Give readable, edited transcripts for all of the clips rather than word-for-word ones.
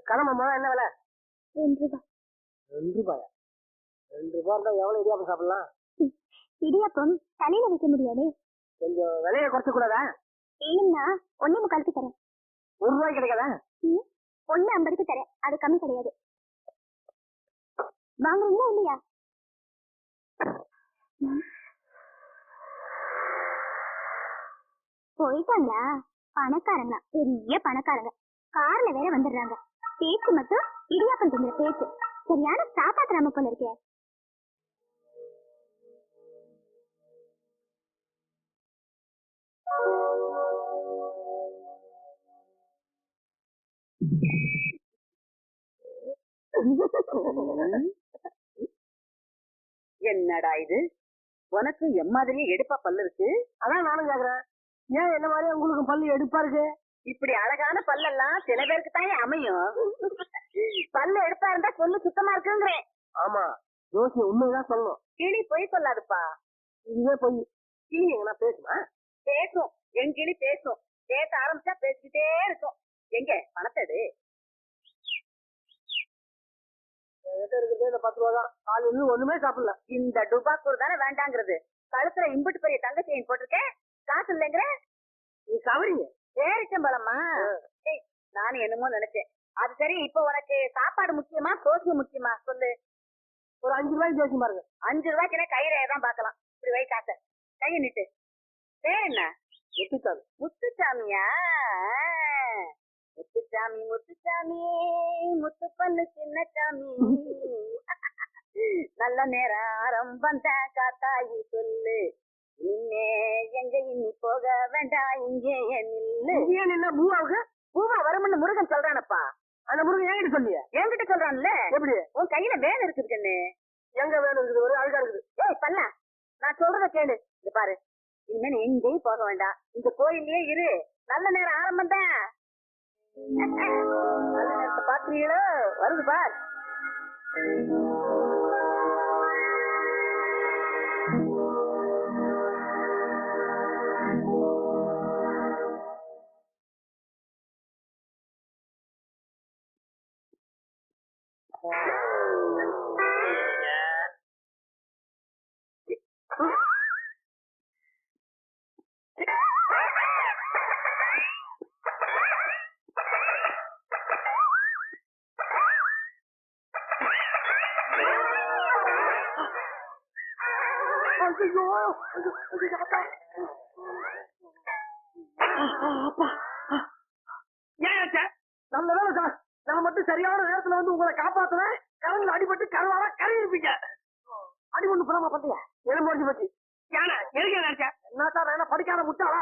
கடமை என்ன விலை? 2 ரூபாய். 2 ரூபாயா? 2 ரூபாய் இருந்தா எவ்வளவு இடியாப்பம் சாப்பிடலாம்? இடியாப்பம் தலையில வைக்க முடியாது. கொஞ்சம் விலையை குறைச்சு கூடாதா? இல்லைன்னா 1.25 தரேன். 1 ரூபாய் கிடைக்காதா? 1.50 தரேன், அது கம்மி கிடையாது. வாங்குறீங்களா இல்லையா? போயிட்டாங்களா? பணக்காரங்க, பெரிய பணக்காரங்க, கார்ல வேற வந்துடுறாங்க. பேச்சு மட்டும் இடியாப்பம் திங்கிற பேச்சு. சரியான சாப்பாட்டுறாம போல இருக்கே. என்னடா இது, உனக்கு எம்மாதிரியே எடுப்பா பல்லு இருக்கு? அதான் நானும் கேக்குறேன், ஏன் என்ன மாதிரி உங்களுக்கு பல்லு எடுப்பா இருக்கு? இப்படி அழகான பல்லெல்லாம் சில பேருக்கு தான் அமையும். பல்லு எடுப்பா இருந்தா சொல்லு சுத்தமா இருக்குங்கிறேன். ஆமா, ஜோசி உண்மைதான் சொல்லணும். கிளி பொய் சொல்லாதுப்பா. இதுவே பொய். கிளி எங்கன்னா பேசுமா? பேசும், என் கிளி பேசும். பேச ஆரம்பிச்சா பேசிக்கிட்டே இருக்கும். எங்க பணத்தை எடு. இருக்குது இந்த 10 ரூபா தான். காலையில ஒண்ணுமே சாப்பிடல. இந்த டுபாக்கூர் தானே வேண்டாங்கிறது. கழுத்துல இம்புட்டு பெரிய தங்க செயின் போட்டிருக்கேன், காசு இல்லைங்கிற. நீ கவரிங்க பேரிச்சம்பழமா? நானும் என்னமோ நினைச்சேன். அது சரி, இப்ப உனக்கு சாப்பாடு முக்கியமா சோசியம் முக்கியமா சொல்லு. ஒரு 5 ரூபாய்க்கு ஜோசி பாருங்க. 5 ரூபாய்க்குன்னா கையில தான் பாக்கலாம். இப்படி வை காசை, கையை நிட்டு. பேர் என்ன? முத்துச்சாமி. முத்துச்சாமியா? முத்துச்சாமி முத்துச்சாமி, முத்து பண்ணு சின்ன சாமி. நல்ல நேரம் வந்த காத்தாயி சொல்லு, இன்னே எங்க இன்னி போக வேண்டாம், இங்கே நில்லு. என்ன பூவாவுக்கு? பூவா வரும்னு முருகன் சொல்றானப்பா. அந்த முருகன் என்கிட்ட சொல்லிய? என்கிட்ட சொல்றான்ல. எப்படி? உன் கையில வேலை இருக்குது கண்ணு. எங்க வேலை இருக்குது? ஒரு அழுகா இருக்குது. ஏய் பண்ண, நான் சொல்றத கேளு. இது பாரு, இனிமே எங்கேயும் போக வேண்டாம், இந்த கோயிலே இரு. நல்ல நேரம் ஆரம்பம் தான். நல்ல நேரத்தை பாக்குறீங்களோ? வருது பார். நல்ல வேலை சார், நான் மட்டும் சரியான நேரத்துல வந்து உங்களை காப்பாத்துறேன். கரண்ட்ல அடிபட்டு கருவாரா கரவி இருப்பீங்க. அடி ஒண்ணு புறமா பண்றீங்க, எலும்பு போச்சு. என்ன சார் என்ன படிக்காத முட்டாளா?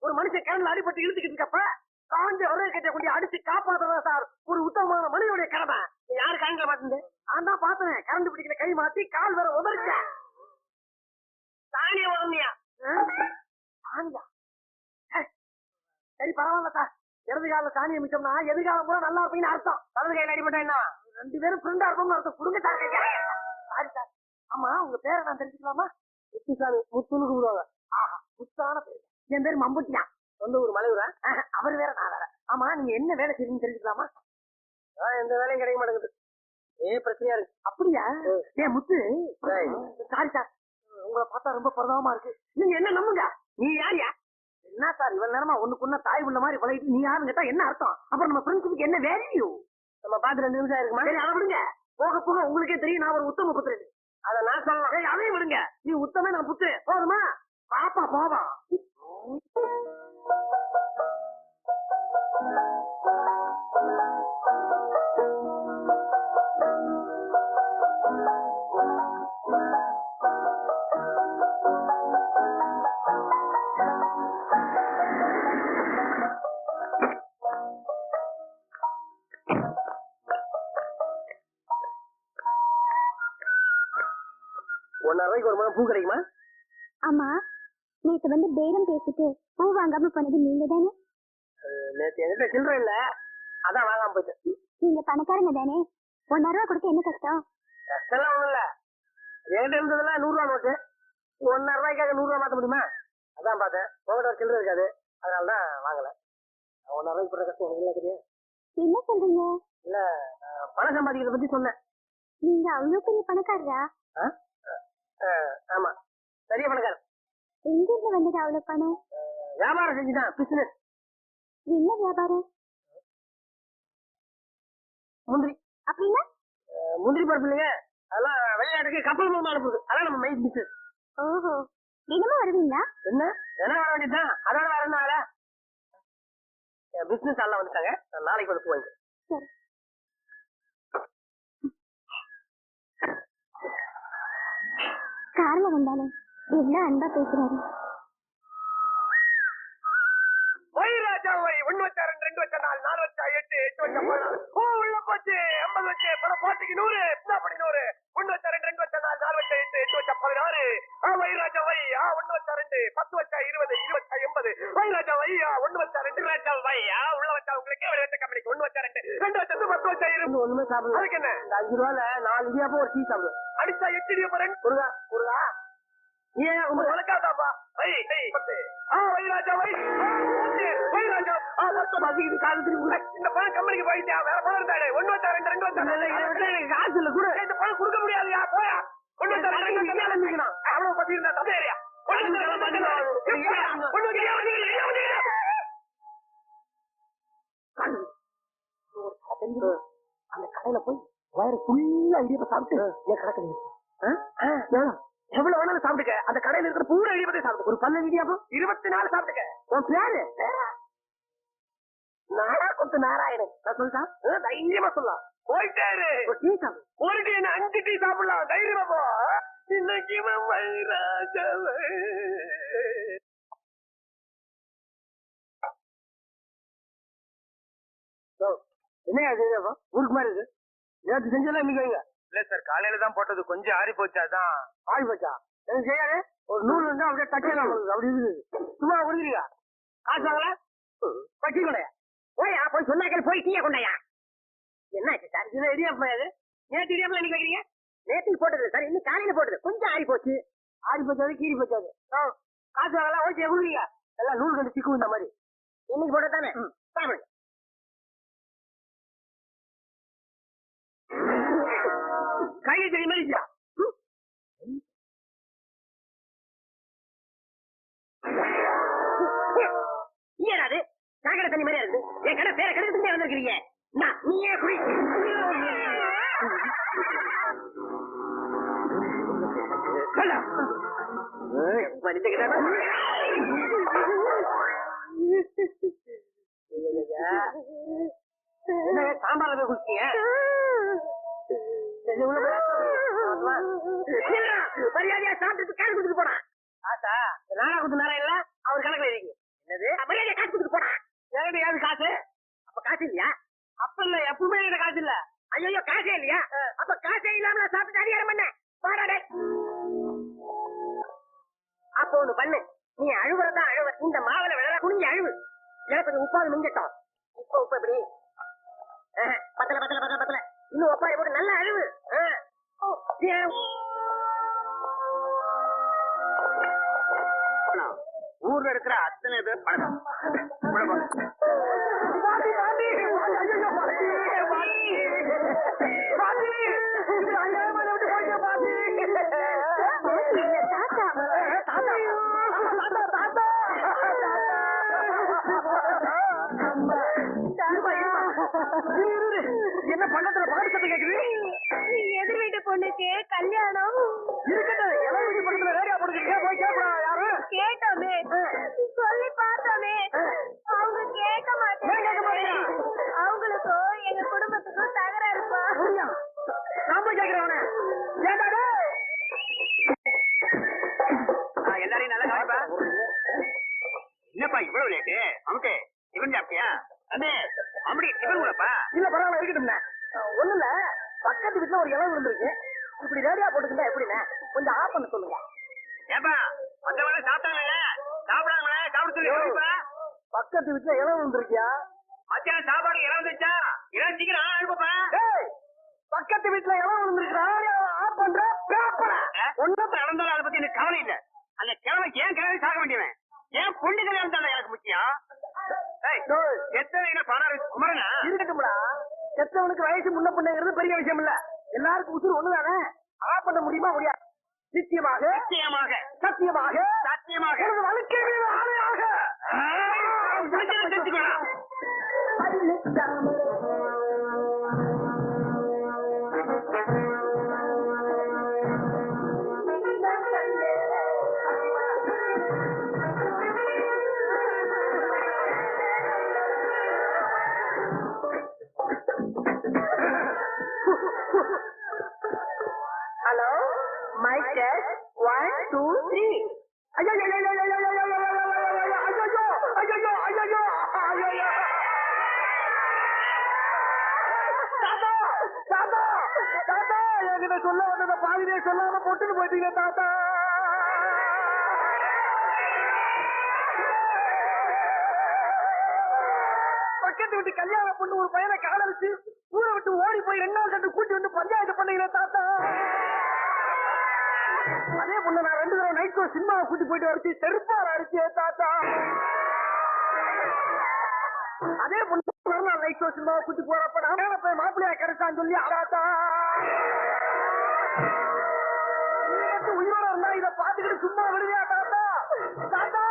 ஒரு மனுஷன் கரண்ட்ல அடிபட்டு இழுத்துக்கிட்டு இருக்கப்ப காஞ்ச ஒரே கட்ட கொண்டு அடிச்சு காப்பாத்துறதா சார் ஒரு உத்தமமான மனிதனுடைய கடமை. யாரு கரண்ட்ல மாட்டேன்? நான் தான் பாத்துறேன். கரண்ட் பிடிக்கல, கை மாத்தி கால் வேற உதறிச்சேன். சாணிய உடனியா? சரி பரவாயில்ல சார், இடது கால சாணியை மிச்சம்னா எதிர்காலம் கூட நல்லா இருப்பீங்கன்னு அர்த்தம். வலது கையில அடிபட்டா என்ன? 2 பேரும் ஃப்ரெண்டா இருப்போம்னு அர்த்தம். கொடுங்க சார். Sorry sir. ஆமா, உங்க பேரை நான் தெரிஞ்சுக்கலாமா? முத்துசாமி. முத்துன்னு கூப்பிடுவாங்க. ஆஹா, முத்தான பேரு. என் பேரு மம்புட்டியா. சொந்த ஊர் மலையூரா? அவர் வேற நான் வேற. ஆமா, நீங்க என்ன வேலை செய்றீங்கன்னு தெரிஞ்சுக்கலாமா? எந்த வேலையும் கிடைக்க மாட்டேங்குது. பிரச்சனையா இருக்கு. அப்படியா? ஏன் முத்து, சாரி சார், உங்களை பார்த்தா ரொம்ப பிரதாபமா இருக்கு. நீங்க என்ன நம்புங்க. நீ யாரியா? என்ன சார் இவ்வளவு நேரமா ஒண்ணுக்குன்னா தாய் உள்ள மாதிரி பழகிட்டு நீ யாருன்னு கேட்டா என்ன அர்த்தம்? அப்புறம் நம்ம ஃப்ரெண்ட்ஷிப்புக்கு என்ன வேல்யூ? நம்ம பார்த்து 2 நிமிஷம் இருக்குமா? சரி, அதை விடுங்க. போக போக உங்களுக்கே தெரியும் நான் ஒரு உத்தம புத்திரன். அதை நான் சொல்லலாம். அதையும் விடுங்க. நீ உத்தமே, நான் புத்து. போதுமா? பாப்பா போவா. ₹1.5 ஒரு மணி பூ கிடைக்குமா? ஆமா, நேத்து வந்து பேரம் பேசிட்டு பூ வாங்காம போனது நீங்க தானே? நேத்து என்கிட்ட சில்லறை இல்ல, அதான் வாங்காம போயிட்டேன். நீங்க பணக்காரங்க தானே, ₹1.5 கொடுக்க என்ன கஷ்டம்? கஷ்டம் ஒண்ணும் இல்ல. என்கிட்ட இருந்ததுல ₹100 நோட்டு. 1.5 ரூபாய்க்காக 100 ரூபாய் மாத்த முடியுமா? அதான் பார்த்தேன். உங்ககிட்ட சில்லறை இருக்காது, அதனாலதான் வாங்கல. 1.5 ரூபாய்க்கு போடுற கஷ்டம் எனக்கு தெரியும். என்ன சொல்றீங்க? இல்ல, பணம் சம்பாதிக்கிறத பத்தி சொன்னேன். நீங்க அவ்வளவு பெரிய பணக்காரரா? ஆமா, பெரிய பணக்காரர். எங்க இருந்து வந்தது அவ்வளவு பணம்? வியாபாரம் செஞ்சுதான், பிசினஸ். என்ன வியாபாரம்? முந்திரி. அப்படின்னா? முந்திரி பருப்பு இல்லைங்க, அதெல்லாம் வெளிநாட்டுக்கு கப்பல் மூலமா அனுப்புது. அதான் நம்ம மெயின் பிசினஸ். ஓஹோ, தினமும் வருவீங்களா? என்ன என்ன வர வேண்டியதுதான், அதோட வேற என்ன வேலை? பிசினஸ் எல்லாம் வந்துட்டாங்க, நாளைக்கு வந்து போவாங்க. சரி. கார்ல வந்தாலே எவ்வளவு அன்பா பேசுறாரு. ஒய் ராஜா ஒய், 1 வச்சா 2, 2 வச்சா 4, 4 வச்சா 8, 8 வச்சா 10. ஓ உள்ள போச்சு 50 வச்சு, பணம் பாட்டிக்கு 100, என்ன பண்ணி 100. 1 வச்சா 2, 2 வச்சா 4, 4 வச்சா 8, 8 வச்சா 16. ஒய் ராஜா ஒய், 1 வச்சா 2, 10 வச்சா 20, 20 வச்சா 80. ஒய் ராஜா ஒய், 1 வச்சா 2 ராஜா ஒய், உள்ள வச்சா உங்களுக்கு வெளிய வச்ச கம்பெனிக்கு 1 வச்சா 2, 2 வச்சா 10 வச்சா 20. ஒண்ணுமே சாப்பிடல. அதுக்கு என்ன, இந்த 5 ரூபாயில 4 இடியாப்பம் ஒரு டீ சாப்பிடு. அடிச்சா 8 இடியாப்பம் 2 குருதா குருதா. ஏன் உங்க வழக்காதாப்பா? ஒய் ஒய் ராஜா ஒய், ஒய் ராஜா பசிக்குது, காது திரும்பி. இந்த பணம் கம்பெனிக்கு போயிட்டா, வேற பணம் இருந்தாரு. 1 வச்சா 2, 2 வச்சா எனக்கு காசு இல்ல கூட. இந்த பணம் கொடுக்க முடியாதுயா, போயா. 1 வச்சா 2 வச்சா அவ்வளவு பசி இருந்தா தப்பேரியா. அந்த கடையில போய் வயிறு ஃபுல்லா இடியப்ப சாப்பிட்டு என் கணக்கு எவ்வளவு வேணாலும் சாப்பிட்டுக்க. அந்த கடையில இருக்கிற பூரா இடியப்பத்தை சாப்பிட்டு ஒரு 12 இடியாப்பம் 24 சாப்பிட்டுக்க. உன் பேரு நாரா கொத்து நாராயணன். நான் சொல்லிட்டா தைரியமா சொல்லலாம். போயிட்டாரு போயிட்டு என்ன 5 டீ சாப்பிடலாம், தைரியமா போ. இன்னைக்கு வைராஜவே என்ன ஊருக்கு மாதிரி இருக்கு. நேற்று செஞ்செல்லாம் இன்னைக்கு வைங்க. இல்ல சார், காலையில தான் போட்டது, கொஞ்சம் ஆறி போச்சு. அதான் ஆறி போச்சா? எனக்கு செய்யாது. ஒரு 100 இருந்தா அப்படியே தட்டியெல்லாம் அப்படி இருக்குது. சும்மா கொடுக்குறீங்க, காசு வாங்கல பட்டி கொண்டையா போயா, போய் சொன்னாக்கள் போய் டீயா கொண்டையா. என்ன சார் இது இடியாப்பா? அது நேற்று இடியாப்பா இன்னைக்கு வைக்கிறீங்க? நேற்றுக்கு போட்டது சார், இன்னைக்கு காலையில போட்டது, கொஞ்சம் ஆறி போச்சு. ஆறி போச்சாது கீறி போச்சாது. காசு வாங்கலாம் ஓகே கொடுக்குறீங்க. எல்லாம் நூல் கண்டு சிக்கும் இந்த மாதிரி. இன்னைக்கு போட்டது தானே, சாப்பிடுங்க. கையை தெரிய மாதிரி ஏறாது, சாக்கடை தண்ணி மாதிரியா இருக்குது. என் கடை பேரை கெடுத்துட்டே வந்திருக்கிறீங்க. நீயே குடி. சாம்பார் போய் குடிச்சீங்க. மரியாதையா சாப்பிட்டு காசு கொடுத்துட்டு போனா. ஆசா நானா கொடுத்து நேரம் இல்ல, அவர் கணக்குல இருக்கீங்க. என்னது மரியாதையா காசு கொடுத்துட்டு போனா? யாரு காசு? அப்ப காசு இல்லையா? அப்ப இல்ல, எப்பவுமே என்கிட்ட காசு இல்ல. ஐயோ காசே இல்லையா? அப்ப காசே இல்லாம நான் சாப்பிட்டு அதிகாரம் பண்ண பாடாடே. அப்ப ஒண்ணு பண்ணு, நீ அழுவுறதா அழுவ, இந்த மாவுல விழற குனிஞ்சு அழுவு. எனக்கு கொஞ்சம் உப்பாது மிஞ்சட்டும். இப்ப உப்பு எப்படி பத்தல பத்தல பத்தல பத்தல, இன்னும் ஒப்பாரி போட்டு நல்லா அழுவு. ஊர்ல இருக்கிற அத்தனை பேர் பணம் என்ன பக்கத்துல பாடு சத்தம் கேக்குது? எதிர் வீட்டு பொண்ணுக்கு கல்யாணம் இருக்கட்டும். எல்லாம் வீட்டு பக்கத்துல ரேடியோ போட்டுக்கிட்டே போய் கேட்கலாம். யாரு கேட்டோமே, சொல்லி பார்த்தோமே, அவங்க கேட்க மாட்டேங்க. அவங்களுக்கும் எங்க குடும்பத்துக்கும் தகராறுப்பா. நாம கேக்குறவன எல்லாரையும் நல்லா கவனிப்பா. என்னப்பா இவ்வளவு லேட்டு? அமுட்டே டிஃபன் சாப்பிட்டியா? அண்ணே அம்படி டிஃபன் கூடப்பா. இல்ல பரவாயில்ல, இருக்கட்டும்ண்ணே. ஒண்ணு இல்ல, பக்கத்து வீட்டுல ஒரு இளவு இருந்திருக்கு. இப்படி ரேடியா போட்டுக்கிட்டா எப்படிண்ணே? கொஞ்சம் ஆஃப் பண்ண சொல்லுங்க. ஏப்பா மத்தவங்க சாப்பிட்டாங்கல்ல, சாப்பிடாங்களே சாப்பிட சொல்லி. பக்கத்து வீட்டுல இளவு இருந்திருக்கியா? மத்தியானம் சாப்பாடு இளவு வந்துச்சா? இளவு சீக்கிரம் அனுப்பப்பா. பக்கத்து வீட்டுல இளவு இருந்திருக்கா? ஆஃப் பண்ற பேப்பரா ஒன்னும் நடந்தாலும் அதை பத்தி எனக்கு கவலை இல்ல. அந்த கிழமைக்கு ஏன் கிழமை சாக வேண்டியவன் ஏன் பொண்ணு கல்யாணம் தானே எனக்கு முக்கியம். எத்தனை பணம் குமரனா இருக்கட்டும்டா. செத்தவனுக்கு வயசு முன்ன பண்ணுங்கிறது பெரிய விஷயம் இல்ல. எல்லாருக்கும் உசுறு ஒண்ணுதானே. ஆஃப் பண்ண முடியுமா முடியாது. நிச்சயமாக நிச்சயமாக சத்தியமாக சத்தியமாக எனது வாழ்க்கை மீது ஆணையாக தெரிஞ்சுக்கலாம். Hello mic test 1 2 3. ஐயோ ஐயோ ஐயோ ஐயோ தாத்தா என்கிட்ட சொல்ல வந்தத பாதிலே சொல்லாம போட்டுட்டு போயிட்டீங்க தாத்தா. பக்கத்து விட்டு கல்யாண பொண்ணு ஒரு பையனை காதலிச்சு ஊரை விட்டு ஓடி போய் 2 நாள் கண்டு கூட்டி வந்து பஞ்சாயத்து பண்ணீங்க தாத்தா. அதே பொண்ணு நான் 2 தடவை நைட் ஷோ சினிமாவை கூட்டி போயிட்டு வரைச்சு செருப்பால அடிச்சே தாத்தா. அதே பொண்ணு மறுநாள் நைட் ஷோ சினிமாவை கூட்டி போறப்ப நான் போய் மாப்பிள்ளையா கிடைச்சான்னு சொல்லி தாத்தா. உயிரோட இருந்தா இதை பாத்துக்கிட்டு சும்மா விடுவியா தாத்தா. தாத்தா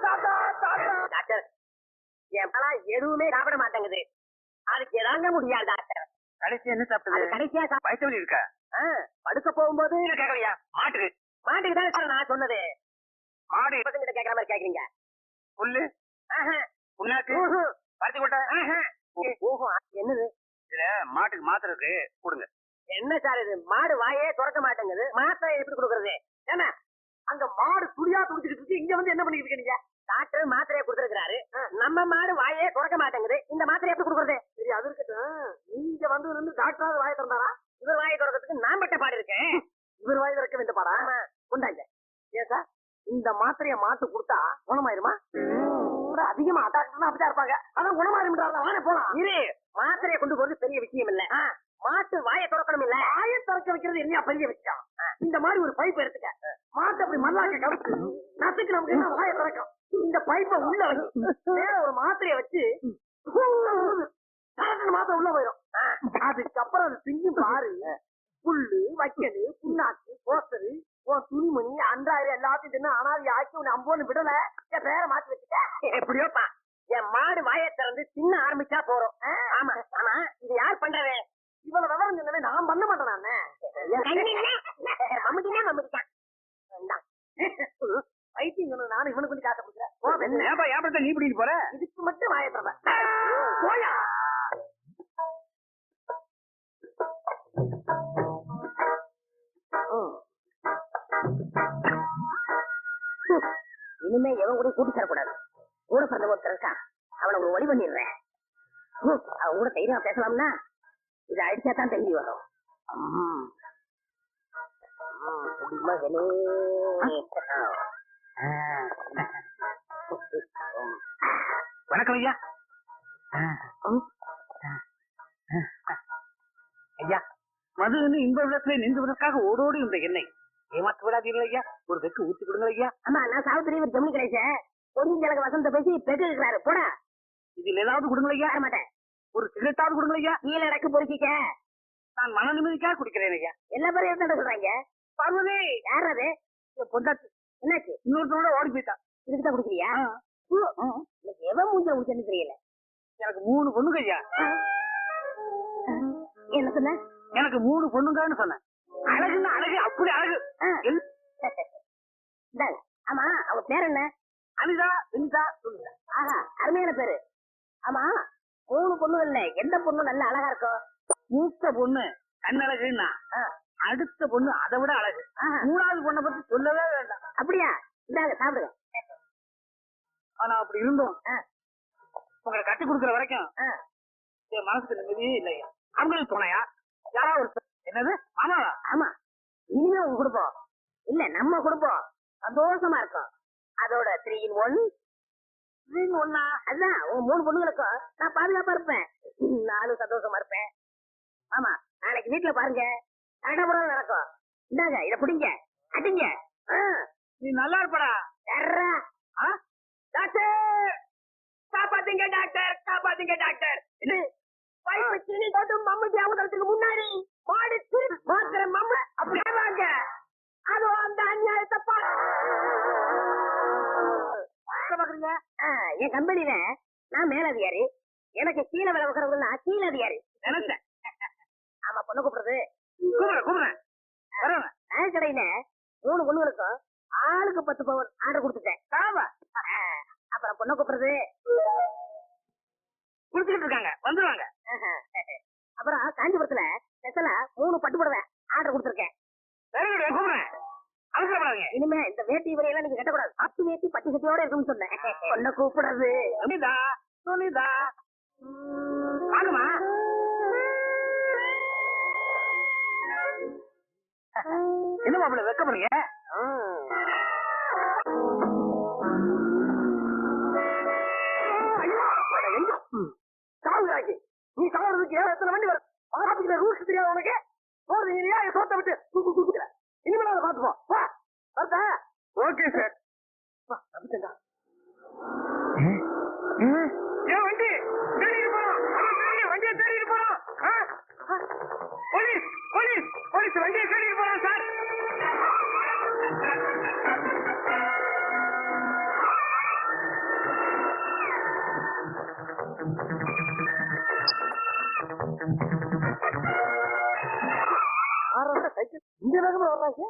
தாத்தா தாத்தா. டாக்டர் என் பழம் எதுவுமே சாப்பிட மாட்டேங்குது. அதுக்கு எதாங்க முடியாது டாக்டர். கடைசி என்ன சாப்பிட்டது? கடைசியா வயசு இருக்கா? படுக்க போகும்போது கேட்கலையா? மாட்டுக்கு மாட்டுக்கு தானே சார் நான் சொன்னது. மாடு பசங்கிட்ட கேட்கற மாதிரி கேக்குறீங்க. புல்லு புண்ணாக்கு பருத்தி கொட்டை ஓஹோ என்னது இதுல மாட்டுக்கு மாத்திரக்கு கொடுங்க. என்ன சார் இது? மாடு வாயே திறக்க மாட்டேங்குது. மாத்திரை எப்படி கொடுக்கறது? ஏன்னா அங்க மாடு துடியா துடிச்சுக்கிட்டு இருக்கு. இங்க வந்து என்ன பண்ணிட்டு இருக்கீங்க? டாக்டர் மாத்திரையை கொடுத்திருக்காரு. நம்ம மாடு வாயே திறக்க மாட்டேங்குது. இந்த மாத்திரை எப்படி கொடுக்கறது? சரி அது இருக்கட்டும். நீங்க வந்து இருந்து டாக்டராவது வாயை திறந்தாரா? இவர் வாயை திறக்கிறதுக்கு நான் பட்ட பாடு இருக்கேன். இவர் வாய் திறக்க வேண்டிய பாடா கொண்டாங்க. ஏன் சார் இந்த மாத்திரைய மாட்டு கொடுத்தா குணமாயிருமா? அதிகமா டாக்டர் அப்படிதான் இருப்பாங்க. அதான் குணமாயிருந்தாங்க. வாங்க போலாம். இரு மாத்திரையை கொண்டு போறது பெரிய விஷயம் இல்ல. மாட்டு வாயை திறக்கணும் இல்ல. வாயை திறக்க வைக்கிறது என்ன பெரிய விஷயம்? இந்த மாதிரி ஒரு பைப் எடுத்துக்க. மாட்டு அப்படி மல்லாக்க கவிச்சு நசுக்கு நமக்கு என்ன வாயை திறக்கும். இந்த பைப்பை உள்ள வை. வேற ஒரு மாத்திரைய வச்சு மாத்திரை உள்ள போயிடும். அதுக்கப்புறம் அது திங்கி பாரு. புல்லு வைக்கலு புண்ணாக்கு போஸ்டரு உன் துணிமணி அன்றாயிரம் எல்லாத்தையும் தின்னு அனாதி ஆக்கி உன்னை அம்போன்னு விடல. என் பேரை மாத்தி வச்சுக்க. எப்படியோப்பா என் மாடு வாயை திறந்து தின்ன ஆரம்பிச்சா போறோம். ஆமா ஆமா இது யார் பண்றது? இவ்வளவு விவரம் சொன்னவே நான் பண்ண மாட்டேன். நானு வைத்தியம் நானும் இவனுக்கு கொஞ்சம் காசை கொடுக்குறேன். நீ பிடிக்க போற இதுக்கு மட்டும் வாயை திறப்பேன். போயா இனிமே எவன் கூட கூட்டி தரக்கூடாது. கூட பிறந்த ஒருத்தர் இருக்கான். அவனை ஒரு ஒளி பண்ணிடுறேன். அவன் கூட தைரியம் பேசலாம்னா இதை அடிச்சா தான் தைரியம் வரும். வணக்கம் ஐயா. ஐயா மது இந்த விதத்துல நின்றுவதற்காக ஓடோடி இந்த எண்ணெய் ஏமாத்து விடாதீர்கள் ஐயா. ஒரு பெக்கு ஊத்தி கொடுங்க ஐயா. ஆமா நான் சாவித்திரி ஒரு ஜெமினி கிடைச்சேன். கொஞ்சம் எனக்கு வசந்த பேசி பெக்கு இருக்கிறாரு போடா. இதுல ஏதாவது கொடுங்க ஐயா. தர மாட்டேன். ஒரு சிகரெட்டாவது கொடுங்க ஐயா. கீழே இடக்கு பொறுக்கிக்க. நான் மன நிம்மதிக்காக குடிக்கிறேன் ஐயா. எல்லா பேரும் என்ன சொல்றாங்க? பார்வதி யார் அது? பொண்டாச்சு. என்னாச்சு? இன்னொருத்தோட ஓடி போயிட்டான். இதுக்குதான் குடுக்குறியா? எவன் மூஞ்ச ஊச்சன்னு தெரியல. எனக்கு 3 பொண்ணுங்க ஐயா. என்ன சொன்ன? எனக்கு 3 பொண்ணுங்கன்னு சொன்னேன். அழகுன்னு அழகு அப்படி அழகு. ஆமா அவ பேர் என்ன? அனிதா வினிதா சொல்லுங்க. ஆஹா அருமையான பேரு. ஆமா 3 பொண்ணுகள்ல எந்த பொண்ணு நல்ல அழகா இருக்கும்? மூத்த பொண்ணு கண்ணழகுன்னா அடுத்த பொண்ணு அதை விட அழகு. 3வது பொண்ணை பத்தி சொல்லவே வேண்டாம். அப்படியா? இந்தாங்க சாப்பிடுங்க. ஆனா அப்படி இருந்தோம் உங்களை கட்டி கொடுக்குற வரைக்கும் என் மனசுக்கு நிம்மதியே இல்லையா. அவங்களுக்கு துணையா யாராவது ஒரு என்னது மாமாவா? ஆமா இனிமே உங்க குடுப்போம் இல்ல நம்ம குடுப்போம் சந்தோஷமா இருக்கும். அதோட 3 in 1 அதான் உங்க 3 பொண்ணுங்களுக்கும் நான் பாதுகாப்பா இருப்பேன். நானும் சந்தோஷமா இருப்பேன். ஆமா நாளைக்கு வீட்டுல பாருங்க நடப்புறம் நடக்கும். இந்தாங்க இத பிடிங்க அடிங்க. நீ நல்லா இருப்படா. டாக்டர் காப்பாத்துங்க டாக்டர், காப்பாத்துங்க டாக்டர். பைப்பு சீனி தொட்டு மம்மட்டி அவங்களுக்கு முன்னாடி மாடு திருப்பி மாத்திர மம்ம அப்படியே வாங்க. அது அந்த அநியாயத்தை பாக்குறீங்க. என் கம்பெனில நான் மேலதிகாரி, எனக்கு கீழே வேலை வைக்கிறவங்க கீழே அதிகாரி நினைச்சேன். ஆமா. பொண்ணு கூப்பிடுறது கூப்பிடுறேன். நகை கடையில 3 பொண்ணுகளுக்கும் ஆளுக்கு 10 பவுன் ஆர்டர் கொடுத்துட்டேன். அப்புறம் பொண்ணு கூப்பிடுறது குடிச்சிட்டு இருக்காங்க, வந்துருவாங்க. அப்புறம் காஞ்சிபுரத்துல ஸ்பெஷலா 3 பட்டு புடவை ஆர்டர் கொடுத்துருக்கேன். கூப்பிடுறேன், அவசரப்படாதீங்க. இனிமே இந்த வேட்டி வரையெல்லாம் நீங்க கட்டக்கூடாது. பட்டு வேட்டி பட்டு சட்டியோட இருக்கும்னு சொன்னேன். பொண்ணு கூப்பிடுறது சுனிதா, சுனிதா வாங்கம்மா. என்ன மாப்பிள்ள வெக்கப்படுறீங்க? சாவுகிறாக்கி நீ சாவுறதுக்கு எத்தனை வண்டி வரும்? பாத்துக்கிற ரூல்ஸ் தெரியாது உனக்கு. போறது இல்லையா? சோத்த விட்டு இனிமேல் அதை பாத்துப்போம். வருதா? Okay sir. ஏன் வண்டி தேடிட்டு போறோம்? வண்டியை தேடிட்டு போறோம். போலீஸ் போலீஸ் போலீஸ் வண்டியை தேடிட்டு போறோம் சார். இந்த வேகமா வர்றாங்க.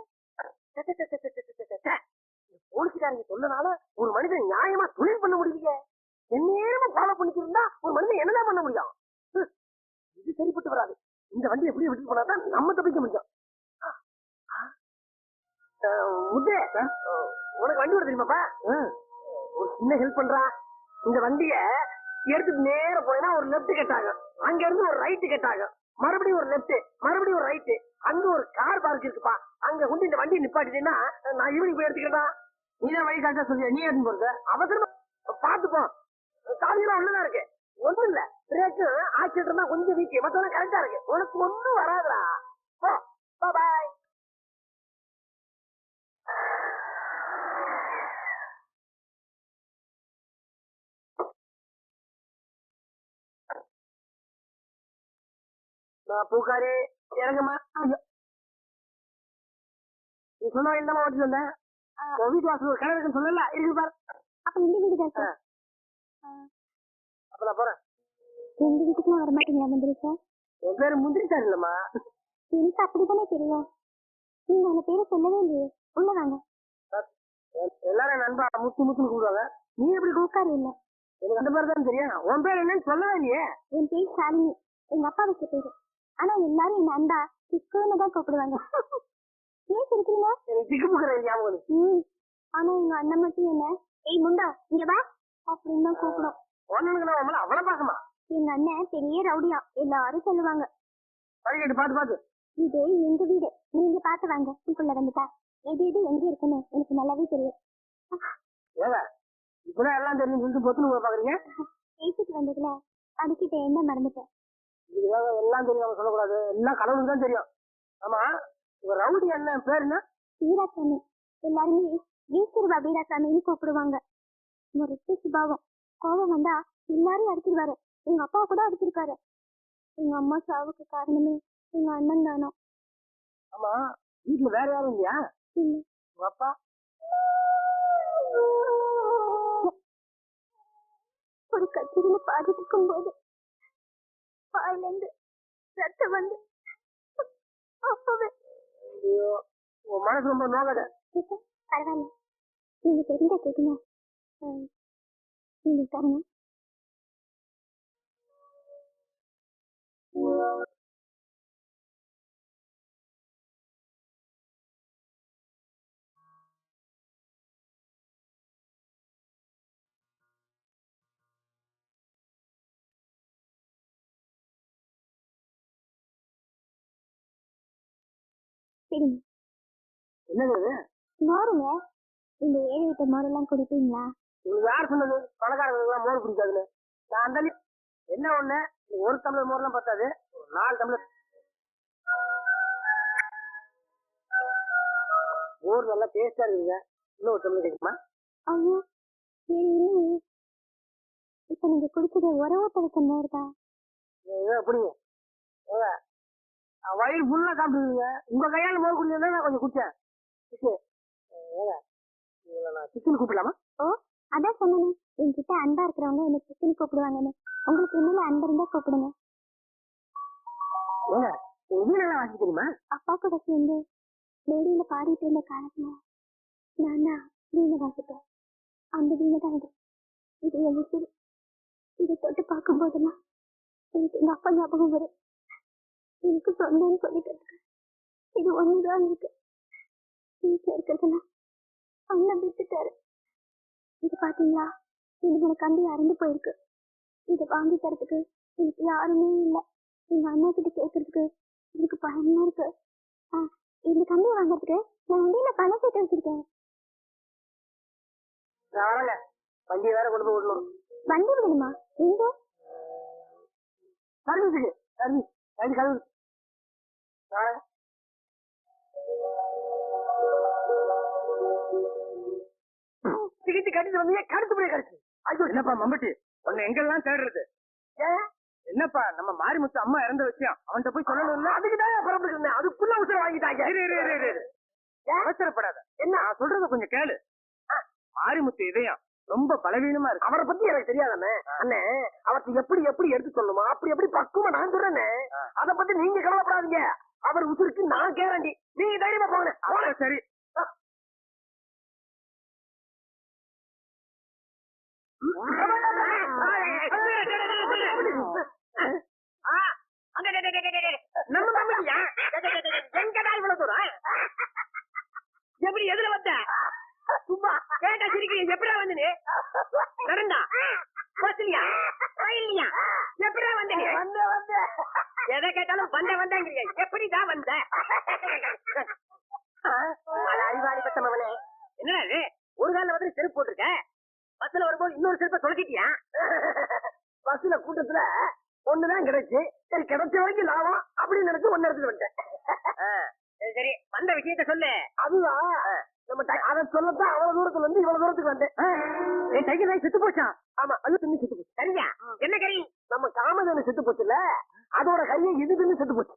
போலீஸ்காரங்க சொன்னனால ஒரு மனிதன் நியாயமா தொழில் பண்ண முடியல. எந்நேரமா ஃபாலோ பண்ணிட்டு இருந்தா ஒரு மனிதன் என்னதான் பண்ண முடியும்? இது சரிப்பட்டு வராது. இந்த வண்டி எப்படி விட்டு போனாதான் நம்ம தப்பிக்க முடியும். முத்தே, உனக்கு வண்டி ஓட தெரியுமாப்பா? ஒரு சின்ன ஹெல்ப் பண்றா. இந்த வண்டிய எடுத்துட்டு நேர போனா ஒரு லெப்ட் கட் ஆகும், அங்க இருந்து ஒரு ரைட் கட் ஆகும், மறுபடியும் ஒரு லெப்ட், மறுபடியும் ஒரு ரைட். அங்க ஒரு கார் பார்க் இருக்குப்பா, அங்க கொண்டு இந்த வண்டியை நிப்பாட்டிட்டேன்னா நான் ஈவினிங் போய் எடுத்துக்கிறேன். நீதான் வழி கரெக்டா சொல்லியா? நீ எடுத்து போறது அவசரமா பாத்துப்போம். சாதியெல்லாம் உள்ளதான் இருக்கு, ஒண்ணும் இல்ல. பிரேக்கு ஆக்சிடென்ட் தான் கொஞ்சம் வீக்கு, மத்தவங்க கரெக்டா இருக்கு. உனக்கு ஒண்ணும் வராதுடா. போ பாய். பூக்காரி இறங்குமா. நீ சொன்ன என்னமா ஓட்டி வந்தேன். வீட்டு வாசல் ஒரு கடை இருக்குன்னு சொல்லல, இருக்கு பாரு. அப்ப இந்த வீடு தான் சார். அப்ப நான் போறேன். எங்க வீட்டுக்குலாம் வர மாட்டீங்களா முந்திரி சார்? என் பேரு முந்திரி சார் இல்லம்மா. எனக்கு அப்படித்தானே தெரியும். நீங்க அந்த பேரை சொல்லவே இல்லையே. உள்ள வாங்க. எல்லாரும் நண்பா முத்து முத்துன்னு கூப்பிடுவாங்க. நீ எப்படி பூக்காரி இல்ல, எனக்கு அந்த மாதிரி தான் தெரியும். உன் பேர் என்னன்னு சொல்லவே இல்லையே. என் பேர் ஷாலினி, எங்க அப்பா வச்ச பேரு. ஆனா எல்லாரும் என் அண்டா சிக்குன்னு தான் கூப்பிடுவாங்க. ஏன் சிரிக்கிறீங்க? எனக்கு சிக்கு புக்கிற ஞாபகம். ஆனா எங்க அண்ணன் மட்டும் என்ன ஏய் முண்டா இங்க வா அப்படின்னு தான் கூப்பிடும். ஒண்ணுக்கு நான் உங்களை அவ்வளவு பாக்கமா. எங்க அண்ணன் பெரிய ரவுடியா எல்லாரும் சொல்லுவாங்க. படிக்கட்டு பாத்து பாத்து. இது எங்க வீடு, நீங்க பாத்து வாங்க. உள்ள வந்துட்டா எது எது எங்க இருக்குன்னு எனக்கு நல்லாவே தெரியும். ஏங்க இப்பதான் எல்லாம் தெரியும் சொல்லிட்டு பொத்துன்னு பாக்குறீங்க. பேசிட்டு வந்ததுல அதுக்கிட்ட என்ன மறந்துட்டேன். இதுக்காக எல்லாம் தெரியும் சொல்லக்கூடாது, எல்லாம் கடவுளுக்கு தான் தெரியும். ஆமா இவ ரவுடி என்ன பேர் என்ன? வீராசாமி. எல்லாருமே வீசுருவா வீராசாமின்னு கூப்பிடுவாங்க. முரட்டு சுபாவம். கோபம் வந்தா எல்லாரும் அடிச்சிருவாரு. எங்க அப்பா கூட அடிச்சிருக்காரு. எங்க அம்மா சாவுக்கு காரணமே எங்க அண்ணன் தானோ. ஆமா வீட்டுல வேற யாரும் இல்லையா? உங்க அப்பா ஒரு கச்சேரியில பாடிட்டு இருக்கும் போது வாயில இருந்து ரத்தம் வந்து அப்பவே. உன் மனசு ரொம்ப நோக்கத. பரவாயில்ல, நீங்க தெரிஞ்ச கேட்குங்க. நீங்க தரணும். சரிங்க. என்னது மோருங்க. இந்த 7 வீட்டு மோரெல்லாம் குடிப்பீங்களா? உங்களுக்கு யார் சொன்னது பணக்காரங்களுக்கு மோர் பிடிக்காதுன்னு? நான் அந்த என்ன ஒண்ணு, ஒரு டம்ளர் மோர்லாம் பத்தாது, 4 டம்ளர் மோர் நல்லா டேஸ்டா இருக்குங்க. இன்னும் தமிழ் கேட்குமா? ஐயோ இல்லையே. இப்ப நீங்க குடிச்சது உறவு பழக்கம் வருதா? அப்படிங்க வயிறு ஃபுல்லா சாப்பிடுவீங்க. உங்க கையால மோர் குடிச்சா நான் கொஞ்சம் குடிச்சேன். நான் சிக்கன் கூப்பிடலாமா? ஓ அதான் சொன்னேன், என்கிட்ட அன்பா இருக்கிறவங்க என்ன சிக்கன் கூப்பிடுவாங்கன்னு. உங்களுக்கு என்னல அன்பா இருந்தா கூப்பிடுங்க. ஏங்க வீணெல்லாம் வாசி தெரியுமா? அப்பா கூட சேர்ந்து வெளியில பாடிட்டு இருந்த காலத்துல நான் தான் வீணை வாசிப்பேன். அந்த வீணை தான் இது என் உசுரு. இதை தொட்டு பார்க்கும் போதெல்லாம் எனக்கு எங்க அப்பா ஞாபகம் வரும். எனக்கு சொந்தம்னு சொல்லிக்கிறதுக்கு இது ஒண்ணுதான் இருக்கு. வீட்டுல இருக்கிறதெல்லாம் அண்ணன் விட்டுட்டாரு. இது பாத்தீங்களா, இது எனக்கு கம்பி அறந்து போயிருக்கு. இதை வாங்கி தரத்துக்கு எனக்கு யாருமே இல்லை. எங்க அண்ணா கிட்ட கேட்கறதுக்கு எனக்கு பயமா இருக்கு. இந்த கம்பி வாங்கறதுக்கு நான் வண்டியில பணம் சேர்த்து வச்சிருக்கேன். நான் வரேங்க. வண்டியை வேற கொண்டு போய் விடணும். வண்டி விடணுமா? எங்க? சர்வீஸுக்கு. சர்வீஸ் வண்டி கழுவு. டிக்கெட்டு கட்டிட்டு வந்தீங்க, கடுத்து போய் கடிச்சு. ஐயோ என்னப்பா மம்பட்டி, உன்னை எங்கெல்லாம் தேடுறது? என்னப்பா நம்ம மாரிமுத்து அம்மா இறந்த விஷயம் அவன்கிட்ட போய் சொல்லணும்ல. அதுக்குதான் புறப்பட்டு அதுக்குள்ள உசுர வாங்கிட்டாங்க. அவசரப்படாத, என்ன நான் சொல்றத கொஞ்சம் கேளு. மாரிமுத்து இதயம் ரொம்ப பலவீனமா இருக்கு. அவரை பத்தி எனக்கு தெரியாதானே அண்ணே. அவருக்கு எப்படி எப்படி எடுத்து சொல்லணுமா அப்படி எப்படி பக்குவமா நான் சொல்றேனே. அத பத்தி நீங்க கவலைப்படாதீங்க. அவர் உசுருக்கு நான் கேரண்டி. நீங்க தைரியமா போங்க. சரி நம்ம நம்பிக்கையா எங்கடா இவ்வளவு தூரம்? எப்படி எதுல வந்த? சும்மா கேட்டா சிரிக்கிறீங்க. எப்படா வந்து நீ நடந்தா பஸ்லியா ரயில்லையா? எப்படா வந்த நீ? வந்த எதை கேட்டாலும் வந்தேங்கிறீங்க. எப்படிதான் வந்த? அறிவாளி பத்த மகனே, என்ன ஒரு கால வந்து செருப்பு போட்டிருக்க, பஸ்ல வரும்போது இன்னொரு செருப்பை தொலைக்கிட்டியா? பஸ்ல கூட்டத்துல ஒண்ணுதான் கிடைச்சு, சரி கிடைச்ச வரைக்கும் லாபம் அப்படின்னு நினைச்சு ஒன்னு எடுத்துட்டு வந்துட்டேன். சரி வந்த விஷயத்த சொல்லு. அதுதான் நம்ம அதை சொல்லத்தான் அவ்வளவு தூரத்துல இருந்து இவ்வளவு தூரத்துக்கு வந்தேன். சைக்கிள் செத்து போச்சா? ஆமா, அது தின்னு செத்து போச்சு. சரியா? என்ன கறி? நம்ம காமதேனு செத்து போச்சுல, அதோட கையை இது தின்னு செத்து போச்சு.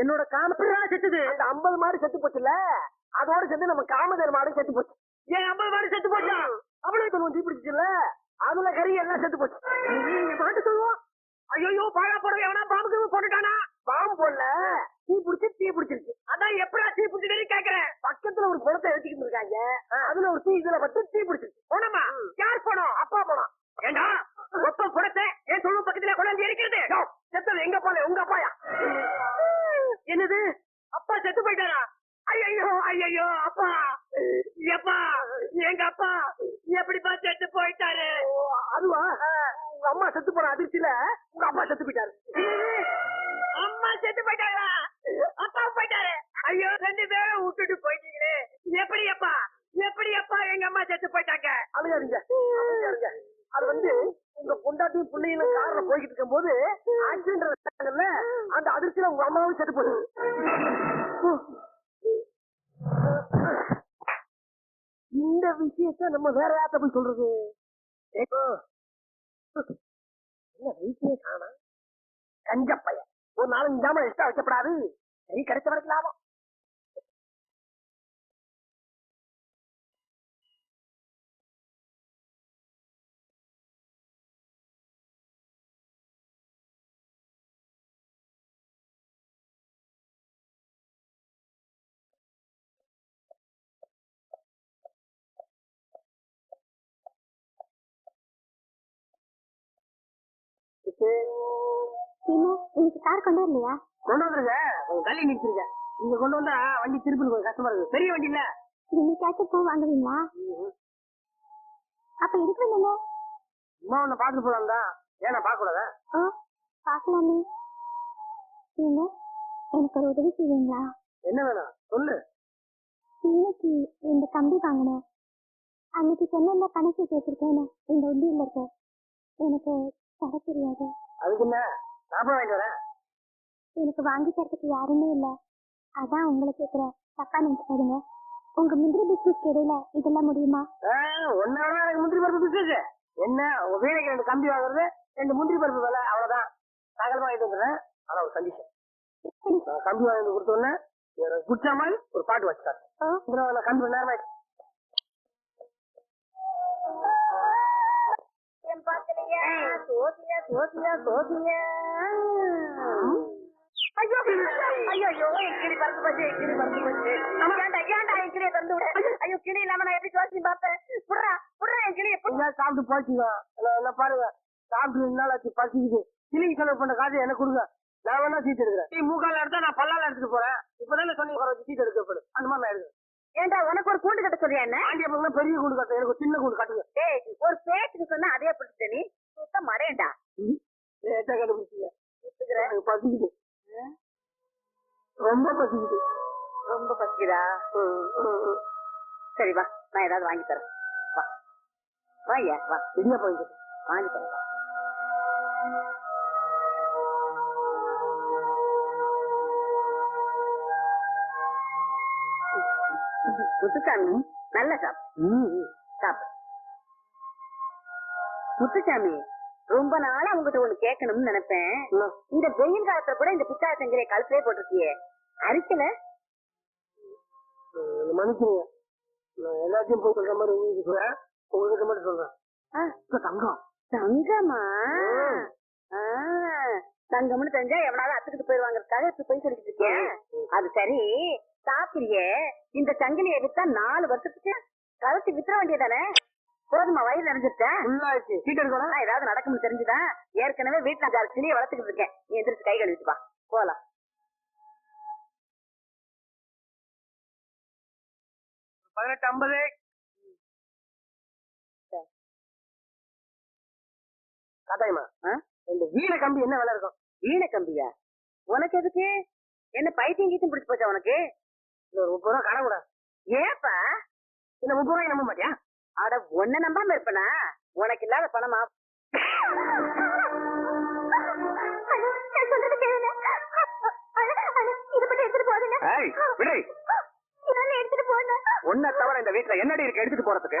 என்னோட காமதேனு செத்துது. அந்த 50 மாடு செத்து போச்சுல, அதோட சேர்ந்து நம்ம காமதேனு மாடு செத்து போச்சு. ஏன் 50 மாடு செத்து போச்சா? அவ்வளவு தூரம் தீ பிடிச்சுல, அதுல கறி எல்லாம் செத்து போச்சு. பாட்டு சொல்லுவோம். ஐயோ பாழா போடவே எவனா பாம்புக்கு போட்டுட்டானா? பாம்பு போடல, தீ பிடிச்சிருச்சு. அதான் எப்படா தீ பிடிச்சது கேக்குறேன். பக்கத்துல ஒரு குளத்தை எடுத்துக்கிட்டு இருக்காங்க, அதுல ஒரு தீ இதுல பட்டு தீ பிடிச்சிருச்சு. போனோமா? யார் போனோம்? அப்பா போனோம். ஏண்டா ஒப்ப குளத்தை ஏன் சொல்லும் பக்கத்துல கொண்டாந்து இருக்கிறது? செத்தது எங்க போல? உங்க அப்பாயா? என்னது அப்பா செத்து போயிட்டாரா? ஐயோ அப்பா, எப்பா எங்க அப்பா எப்படிப்பா செத்து போயிட்டாரு? அதுவா, உங்க அம்மா செத்து போன அதிர்ச்சியில உங்க அப்பா செத்து போயிட்டாரு. அம்மா செத்து போயிட்டாங்களா? அப்பா போயிட்டாரு. ஐயோ 2 பேரும் விட்டுட்டு போயிட்டீங்களே. எப்படி அப்பா எங்க அம்மா செத்து போயிட்டாங்க? அழுகாதீங்க. அது வந்து உங்க பொண்டாட்டியும் பிள்ளைகளும் கார்ல போய்கிட்டு இருக்கும் போது ஆக்சிடென்ட்ல அந்த அதிர்ச்சியில உங்க அம்மாவும் செத்து போகுது. இந்த விஷயத்த நம்ம வேற யார்ட்ட போய் சொல்றது? என்ன வீட்லயே காணா கஞ்ச பையன். ஒரு 4-5 ஜாமான் எக்ஸ்ட்ரா வைக்கப்படாது. சரி கிடைச்ச வரைக்கும் லாபம். இன்னைக்கு கார் கொண்டு வரலையா? கொண்டு வந்துருங்க. தள்ளி நிறுத்திருங்க. நீங்க கொண்டு வந்தா வண்டி திருப்பி கொஞ்சம் கஷ்டமா இருக்கு. பெரிய வண்டி இல்ல. இன்னைக்காச்சும் பூ வாங்குவீங்களா? அப்ப எதுக்கு இல்ல? அம்மா உன்னை பாத்துட்டு போலாம் தான். ஏன் நான் பார்க்க கூடாதா? பாக்கலாமே. நீங்க எனக்கு ஒரு உதவி செய்வீங்களா? என்ன வேணும் சொல்லு. இன்னைக்கு 2 கம்பி வாங்கினேன். அன்னைக்கு சொன்ன கணக்கு வச்சிருக்கேன். இந்த உண்டியில இருக்க எனக்கு தர தெரியாது. அதுக்கு என்ன, நான் வாங்கிட்டு வரேன். எனக்கு வாங்கி தரத்துக்கு யாருமே இல்ல, அதான் உங்களை கேக்குறேன். தப்பா நினைச்சுக்காதுங்க. உங்க முந்திரி பிஸ்கட் இடையில இதெல்லாம் முடியுமா? ஒன்னால எனக்கு முந்திரி பருப்பு பிஸ்கட் என்ன? உங்க வீணைக்கு 2 கம்பி வாங்குறது, 2 முந்திரி பருப்பு விலை, அவ்வளவுதான். சாயங்காலமா வாங்கிட்டு வந்துடுறேன். ஆனா ஒரு கண்டிஷன், கம்பி வாங்கி கொடுத்த உடனே எனக்கு பிடிச்ச மாதிரி ஒரு பாட்டு வச்சுட்டாரு. கம்பி நேரம் ஆயிடுச்சு. ஐயோ கிளி பறந்து போச்சு, கிளி பறந்து போச்சு. ஏன்டா என் கிளியை தந்து விட. ஐயோ கிளி இல்லாம நான் எப்படி ஜோசி பார்த்தேன். புடுறா புடுறா என் கிளியை. சாப்பிட்டு போச்சுங்க. பாருங்க, சாப்பிட்டு 2 நாள் ஆச்சு, பசிக்குது. கிளிக்கு செலவு பண்ண காசு எனக்கு கொடுங்க, நான் வேணா சீட் எடுக்கிறேன். நீ மூக்கால எடுத்தா நான் பல்லால எடுத்துட்டு போறேன். இப்பதானே சொன்னீங்க சீட் எடுக்கப்படும், அந்த மாதிரி நான் எடுக்கிறேன். ஏன்டா உனக்கு ஒரு கூண்டு கட்ட சொல்றியா? என்ன ஆண்டி அப்பா பெரிய கூண்டு கட்ட, எனக்கு சின்ன கூண்டு கட்டுங்க. ஒரு பேச்சுக்கு சொன்னா அதே பிடிச்ச நீ சுத்த மடையண்டா. லேட்டா கண்டுபிடிச்சீங்க. பசிக்குது, ரொம்ப பசிக்குது. ரொம்ப பசிக்குதா? சரி வா, நான் ஏதாவது வாங்கி தரேன். வா வாயா வா, என்ன போயிட்டு வாங்கி தரேன். முத்துசாமி நல்ல சாப்பிடு. முத்துசாமி, ரொம்ப நாளா உங்ககிட்ட ஒண்ணு கேட்கணும்னு நினைப்பேன். இந்த வெயில் காலத்துல கூட இந்த பிச்சா செஞ்சரை கழுத்திலே போட்டிருக்கியே, அரிக்கல? மனுஷங்க எல்லாத்தையும் போய் சொல்ற மாதிரி உங்களுக்கு மட்டும் சொல்றேன். தங்கம் தங்கமா? தங்கம்னு தெரிஞ்சா எவனாலும் அத்துக்கிட்டு போயிருவாங்கிறதுக்காக இப்ப போய் சொல்லிட்டு இருக்கேன். அது சரி, சாப்பிடுறியே இந்த சங்கிலியை வித்தா 4 வருஷத்துக்கு கழுத்து வித்துற வேண்டியதானே? போதுமா? வயிறு நிறைஞ்சிருச்சேன். ஏதாவது நடக்கும்னு தெரிஞ்சுதான் ஏற்கனவே வீட்டுல 5-6 கிளியை வளர்த்துக்கிட்டு இருக்கேன். நீ எந்திரிச்சு கை கழுவிட்டுப்பா, போலாம். $18.50. கட்டாயமா இந்த வீணை கம்பி என்ன விலை இருக்கும்? வீணை கம்பியா? உனக்கு எதுக்கு? என்ன பைத்தியம் கீத்தும் பிடிச்சு போச்சா உனக்கு? 30 ரூபா கடை கூட. ஏப்பா இந்த 30 ரூபாய் நம்ப மாட்டியா? அட ஒன்ன நம்பாம இருப்பனா? உனக்கு இல்லாத பணமா? உன்னை தவிர இந்த வீட்டுல என்னடி இருக்கு எடுத்துட்டு போறதுக்கு?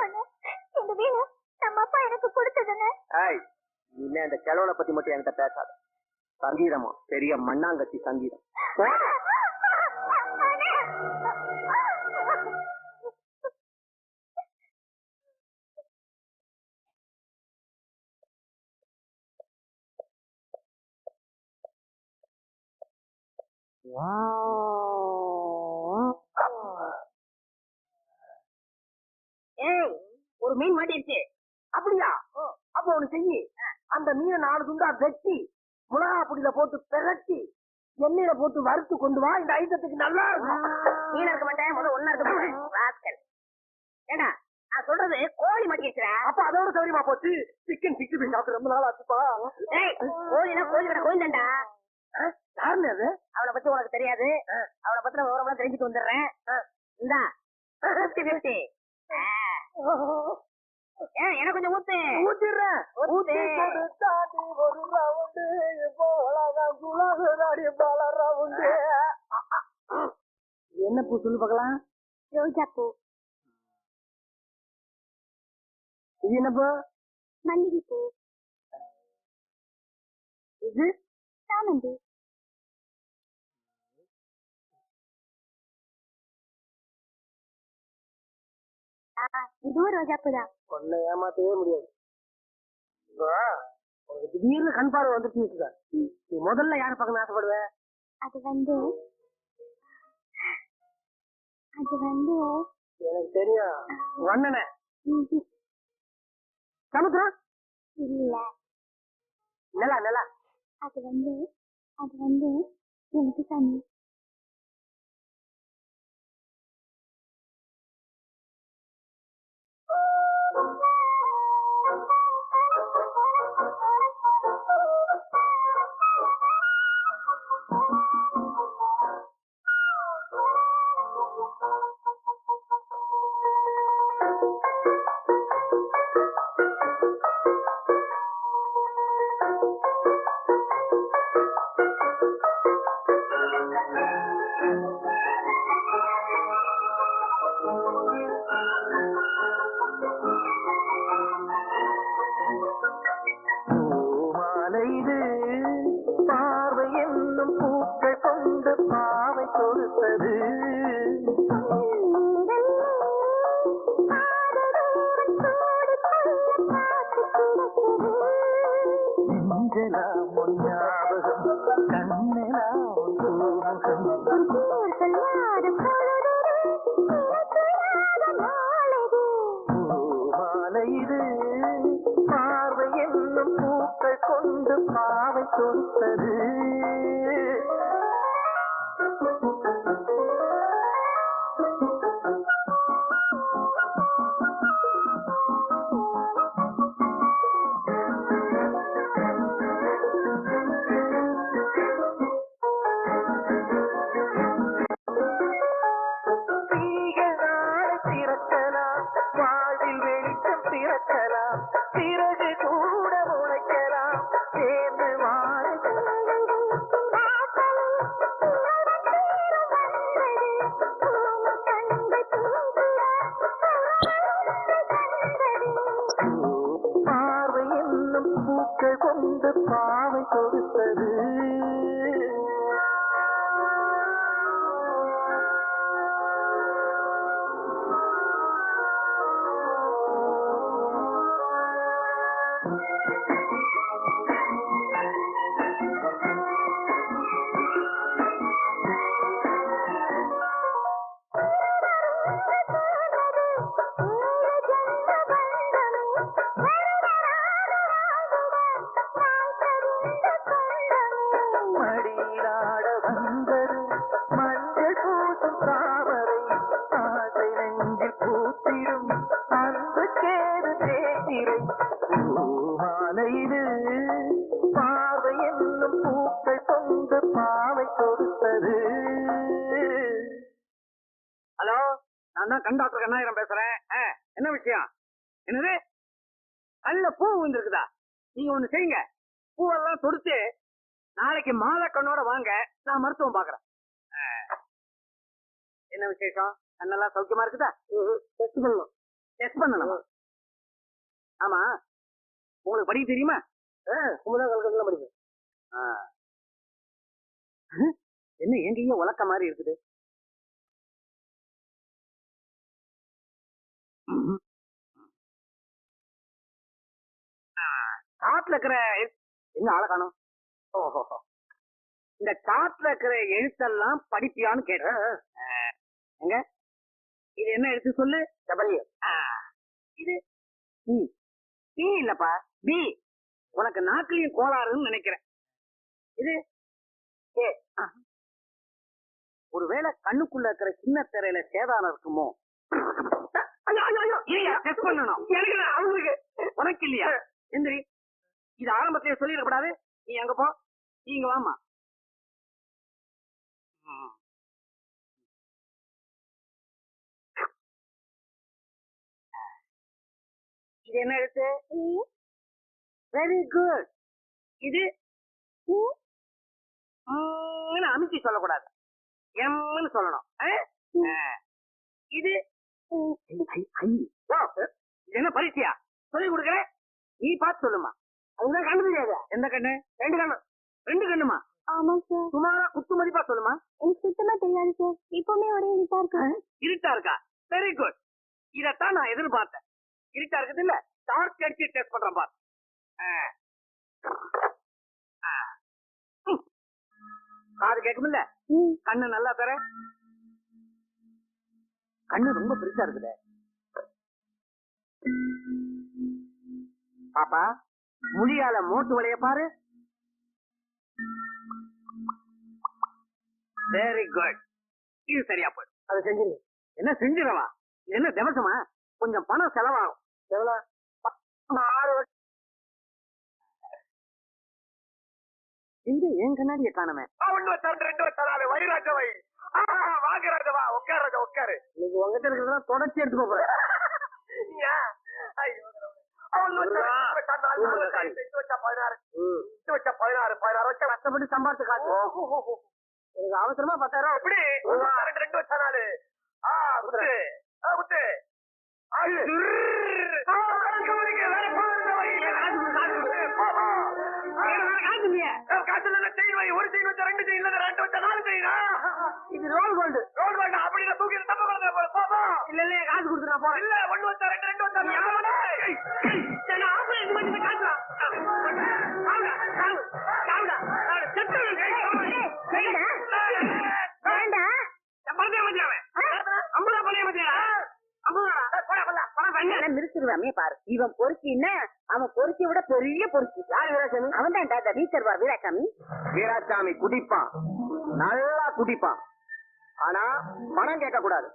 இந்த வீணை நம்ம அப்பா எனக்கு கொடுத்ததுன்னு. இல்ல, இந்த செலவுல பத்தி மட்டும் என்கிட்ட பேசாத. சங்கீதமா பெரிய மண்ணாங்கட்டி சங்கீதம். ஒரு மீன் மாட்டிருச்சு. அப்படியா? அப்ப ஒண்ணு செய்யி, அந்த மீனை 4 துண்டா வெட்டி மிளகா பொடியில போட்டு பிரட்டி எண்ணெயில போட்டு வறுத்து கொண்டு வா. இந்த ஐட்டத்துக்கு நல்லா இருக்கும். மீன் இருக்க மாட்டேன், முதல்ல ஒண்ணா இருக்க. ஏடா நான் சொல்றது கோழி மாட்டிருச்சு. அப்ப அதோட சௌரியமா போச்சு. சிக்கன் 65 சாப்பிட்டு ரொம்ப நாள் ஆச்சுப்பா. கோழினா கோழி கடை கோயில்டா. யாருன்னு அது? அவளை பத்தி உனக்கு தெரியாது. அவளை பத்தி விவரம் தெரிஞ்சுட்டு வந்துடுறேன். இந்தா 50-50. எனக்கு கொஞ்சம் ஊத்து. ஊத்திடுறேன். என்ன பூ சொல்லு பார்க்கலாம்? ரோஜா பூ. இது என்ன பூ? மல்லிகை பூ. இது சாமந்தி. இதுவும் ரோஜா பூ தான். ஒன்ன ஏமாத்தவே முடியாது. உனக்கு திடீர்னு கண் பார்வை வந்துட்டு நீ முதல்ல யார பார்க்கணும் ஆசைப்படுவ? அது வந்து எனக்கு தெரியும். வண்ணன சமுத்திரம் இல்ல. நிலா நிலா. அது வந்து எனக்கு தண்ணி. கொடுத்தது. பிறக்கலாம் வாழ்வில் வெளிச்சம் பிறக்கலாம் பிறகு கூட முளைக்கலாம் சேர்ந்து வாழ பார்வை என்னும் பூக்கள் கொண்டு பாவை கொடுத்தது. மடியிலாட வந்தது மஞ்சள் பூசும் தாமரை ஆசை நெஞ்சில் பூத்திடும் அன்பு கேது தேசிரை பூமாலையிடு பார்வை என்னும் பூக்கள் கொண்டு பாவை கொடுத்தது. ஹலோ, நான் தான் கண்டாக்டர் கண்ணாயிரம் பேசுறேன். என்ன விஷயம்? என்னது கல்ல பூ வந்துருக்குதா? நீங்க ஒண்ணு செய்யுங்க, பூவெல்லாம் தொடுத்து நாளைக்கு மாலை கண்ணோட வாங்க, நான் மருத்துவம் பாக்குறேன். என்ன விசேஷம்? கண்ணெல்லாம் சௌக்கியமா இருக்குதா? டெஸ்ட் பண்ணணும். டெஸ்ட் பண்ணணும். ஆமா, உங்களுக்கு படிக்க தெரியுமா? கல்கட்டெல்லாம் படிப்பேன். என்ன எங்கேயும் உலக்க மாதிரி இருக்குது? காட்டுல இருக்கிற என்ன ஆளை காணும்? ஓஹோ, இந்த காட்டுல இருக்கிற எழுத்தெல்லாம் படிப்பியான்னு கேட்டேன். எங்க இது என்ன எழுத்து சொல்லு? டபிள்யூ. இது பி இல்லப்பா, பி. உனக்கு நாக்கிலையும் கோளாறுன்னு நினைக்கிறேன். இது ஏ. ஒருவேளை கண்ணுக்குள்ள இருக்கிற சின்ன திரையில சேதாரம் இருக்குமோ? டெஸ்ட் பண்ணணும். அவங்களுக்கு உனக்கு இல்லையா? எந்திரி. இது ஆரம்பத்திலே சொல்லிடக்கூடாது. நீ அங்க போ, நீங்க வாமா. இது என்ன எழுத்து? Very good. இது அமுக்கி சொல்லக்கூடாது, எம்னு சொல்லணும். இது இது என்ன பரிசையா சொல்லி கொடுக்குறேன், நீ பார்த்து சொல்லுமா. அதுதான் கண்ணு தெரியாது. எந்த கண்ணு? ரெண்டு கண்ணு. ரெண்டு கண்ணுமா? ஆமா சார். சுமாரா குத்து மதிப்பா சொல்லுமா. எனக்கு சுத்தமா தெரியாது சார், இப்பவுமே ஒரே இருட்டா இருக்கு. இருட்டா இருக்கா? Very good. இதத்தான் நான் எதிர்பார்த்தேன். இருட்டா இருக்குது இல்ல, டார்ச் அடிச்சு டெஸ்ட் பண்றேன் பார். காது கேட்குமில்ல, கண்ணு நல்லா தர. கண்ணு ரொம்ப பெருசா இருக்குது பாப்பா. முடியால மோட்டு வளைய பாரு. Very good. இது சரியா போயிடும். அதை செஞ்சிருங்க. என்ன செஞ்சிடவா? இது என்ன திவசமா? கொஞ்சம் பணம் செலவாகும். இங்க என் கண்ணாடிய காணமே. உட்காரு. இன்னைக்கு உங்ககிட்ட இருக்கிறதெல்லாம் தொடர்ச்சி எடுத்து போறேன். கஷ்டப்பட்டு சம்பாதிச்சு காசு. எனக்கு அவசரமா 10,000 எப்படி? 2 வச்சா 4. இது ரோல் கோல்டு. ரோல் கோல்டு அப்படி தூக்கி இல்ல இல்ல காசு கொடுத்துட்டா போ. இல்ல 1 வச்சா 2 வச்சா மிருச்சிருவாமே பாரு. இவன் பொறுக்கின்னா அவன் பொறுக்கி விட பெரிய பொறுக்கி. யாரு வீராசாமி? அவன் தான் வீச்சர்வா வீராசாமி. வீராசாமி குடிப்பான், நல்லா குடிப்பான். ஆனா பணம் கேட்க கூடாது.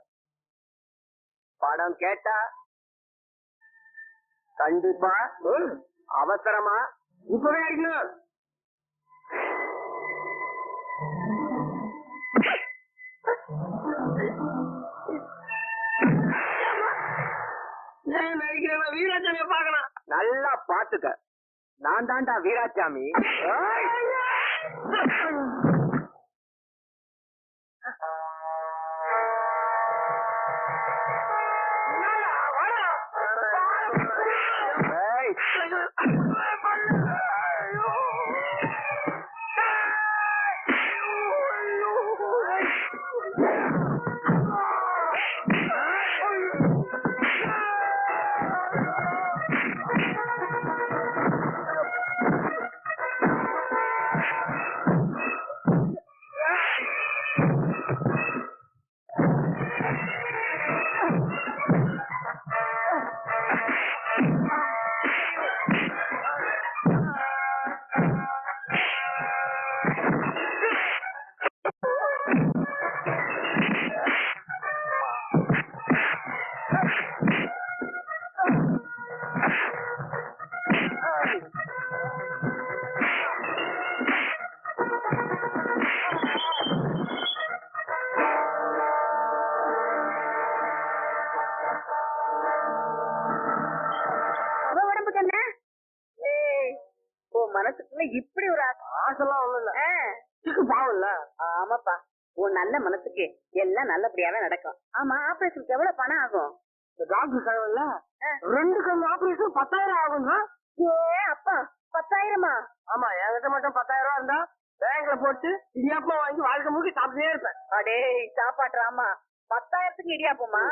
பணம் கேட்டா கண்டிப்பா அவசரமா இப்பவே அடிக்கணும். வீராசாமிய பாக்கலாம். நல்லா பாத்துக்க, நான் தான்டா வீராசாமி. மனசுக்குள்ள இப்படி ஒரு ஆசெல்லாம் ஒண்ணும் இல்ல. பாவம் இல்ல. ஆமாப்பா, உன் நல்ல மனசுக்கு எல்லாம் நல்லபடியாவே நடக்கும். ஆமா, ஆபரேஷனுக்கு எவ்வளவு பணம் ஆகும்? டாக்டர் கழகம்ல 2 கண் ஆபரேஷன் 10,000 ஆகுங்க. ஏ அப்பா, 10,000-மா? ஆமா, என்கிட்ட மட்டும் 10,000 ரூபா இருந்தா பேங்க்ல போட்டு இடியாப்பமா வாங்கி வாழ்க்கை மூக்கி சாப்பிட்டே இருப்பேன். அடே சாப்பாட்டுறாமா, 10,000க்கு இடியாப்பமா?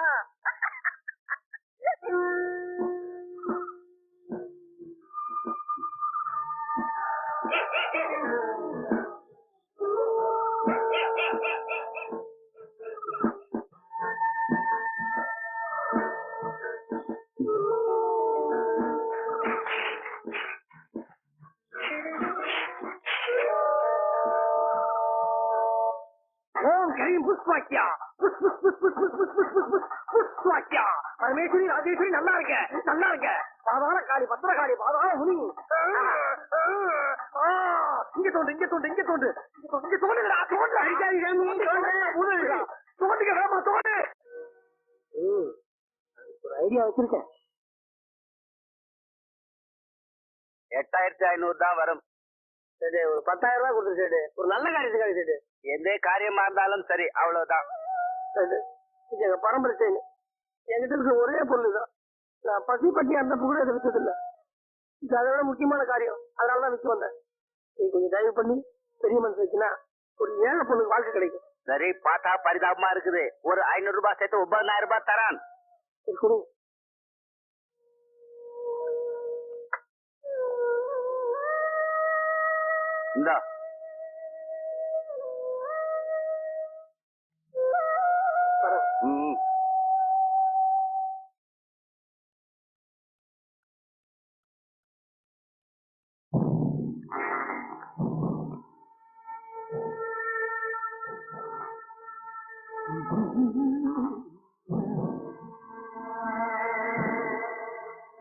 பரமேஸ்வரி ராஜேஸ்வரி நல்லா இருக்க, நல்லா இருக்க. பாதாள காளி, பத்திரகாளி, பாதாள முனி. இங்க தோண்டு, இங்க தோண்டு, இங்க தோண்டு, இங்க தோண்டுடா, தோண்டு. தோண்டுங்க வேமா, தோண்டு. ஒரு ஐடியா வச்சிருக்கேன். 8,500 தான் வரும். சரி, ஒரு 10,000 ரூபாய் கொடுத்துரு சேடு. ஒரு நல்ல காரியத்துக்காக சேடு. எந்த காரியமா இருந்தாலும் சரி, அவ்வளவுதான். எங்க பரம்பரை செயல். என்கிட்ட இருக்க ஒரே பொருள் தான். நான் பசி பட்டி அந்த கூட இதை வித்தது இல்ல. இது அதை விட முக்கியமான காரியம். அதனாலதான் விற்க வந்தேன். நீ கொஞ்சம் தயவு பண்ணி பெரிய மனசு வச்சுன்னா ஒரு ஏழை பொண்ணுக்கு வாழ்க்கை கிடைக்கும். சரி, பார்த்தா பரிதாபமா இருக்குது. ஒரு 500 ரூபாய் சேர்த்து 9,000 ரூபாய் தரான். சரி, கொடு. இந்தா.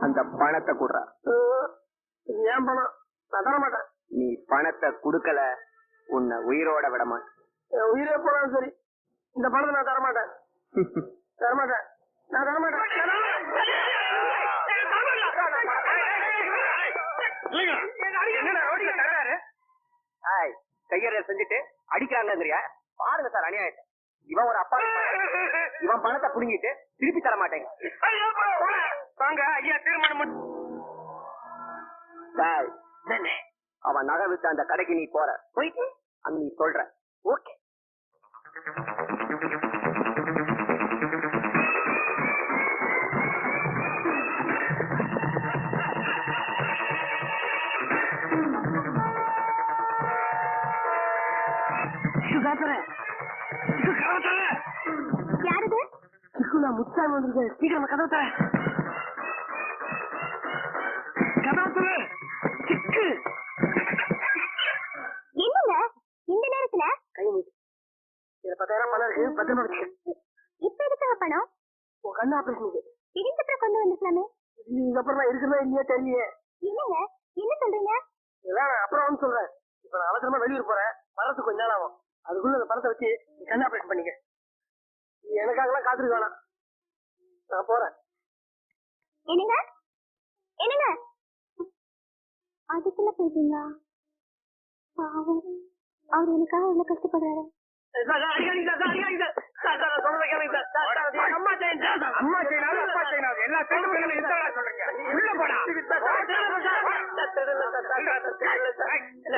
அந்த பணத்தை குடுற. ஏன் பணம்? நான் தர மாட்டேன். நீ பணத்தை குடுக்கல, உன்னை உயிரோட விட மாட்டேன். உயிரே போனாலும் சரி, இந்த பணத்தை நான் தரமாட்டேன். தரமாட்டேன், நான் தரமாட்டேன். கையறை செஞ்சுட்டு அடிக்கிறாங்கங்கிறியா? பாருங்க சார், அநியாயத்தை. இவன் ஒரு அப்பா, இவன் பணத்தை புடுங்கிட்டு திருப்பி தர மாட்டேங்க. வாங்க ஐயா, தீர்மானம். அவன் நகை விட்டு அந்த கடைக்கு நீ போற, போயிட்டு அங்க நீ சொல்ற. ஓகே. யாருது? முத்தாமி வந்திருக்கேன். சீக்கிரம் கதவை தர. கதவை கொடுத்துரு. சிக்கு. என்னங்க இந்த நேரத்துல கை நீட்டு. இதுல 10,000 பணம் இருக்கு, பத்திரமா வச்சுக்க. இப்ப எதுக்காக பணம்? உன் கண்ணு ஆபரேஷனுக்கு. இதுக்கப்புறம் கொண்டு வந்துக்கலாமே. இதுக்கப்புறமா இருக்குதா இல்லையா தெரியலையே. என்னங்க என்ன சொல்றீங்க? இதெல்லாம் நான் அப்புறம் வந்து சொல்றேன். இப்ப நான் அவசரமா வெளியூர் போறேன், வரதுக்கு கொஞ்ச நாள் ஆகும். அதுக்குள்ள இந்த பணத்தை வச்சு நீ கண்ணு ஆபரேஷன் பண்ணிக்க. நீ எனக்காகலாம் காத்திருக்க வேணாம், நான் போறேன். என்னங்க என்னங்க அதுக்குள்ள போயிட்டீங்களா? பாவம், அவர் எனக்காக எவ்வளவு கஷ்டப்படுறாரு. அம்மா செய்யணும், அப்பா செய்யணும், எல்லா பெண்களும் இதுதான் சொல்றீங்க. உள்ள போடா.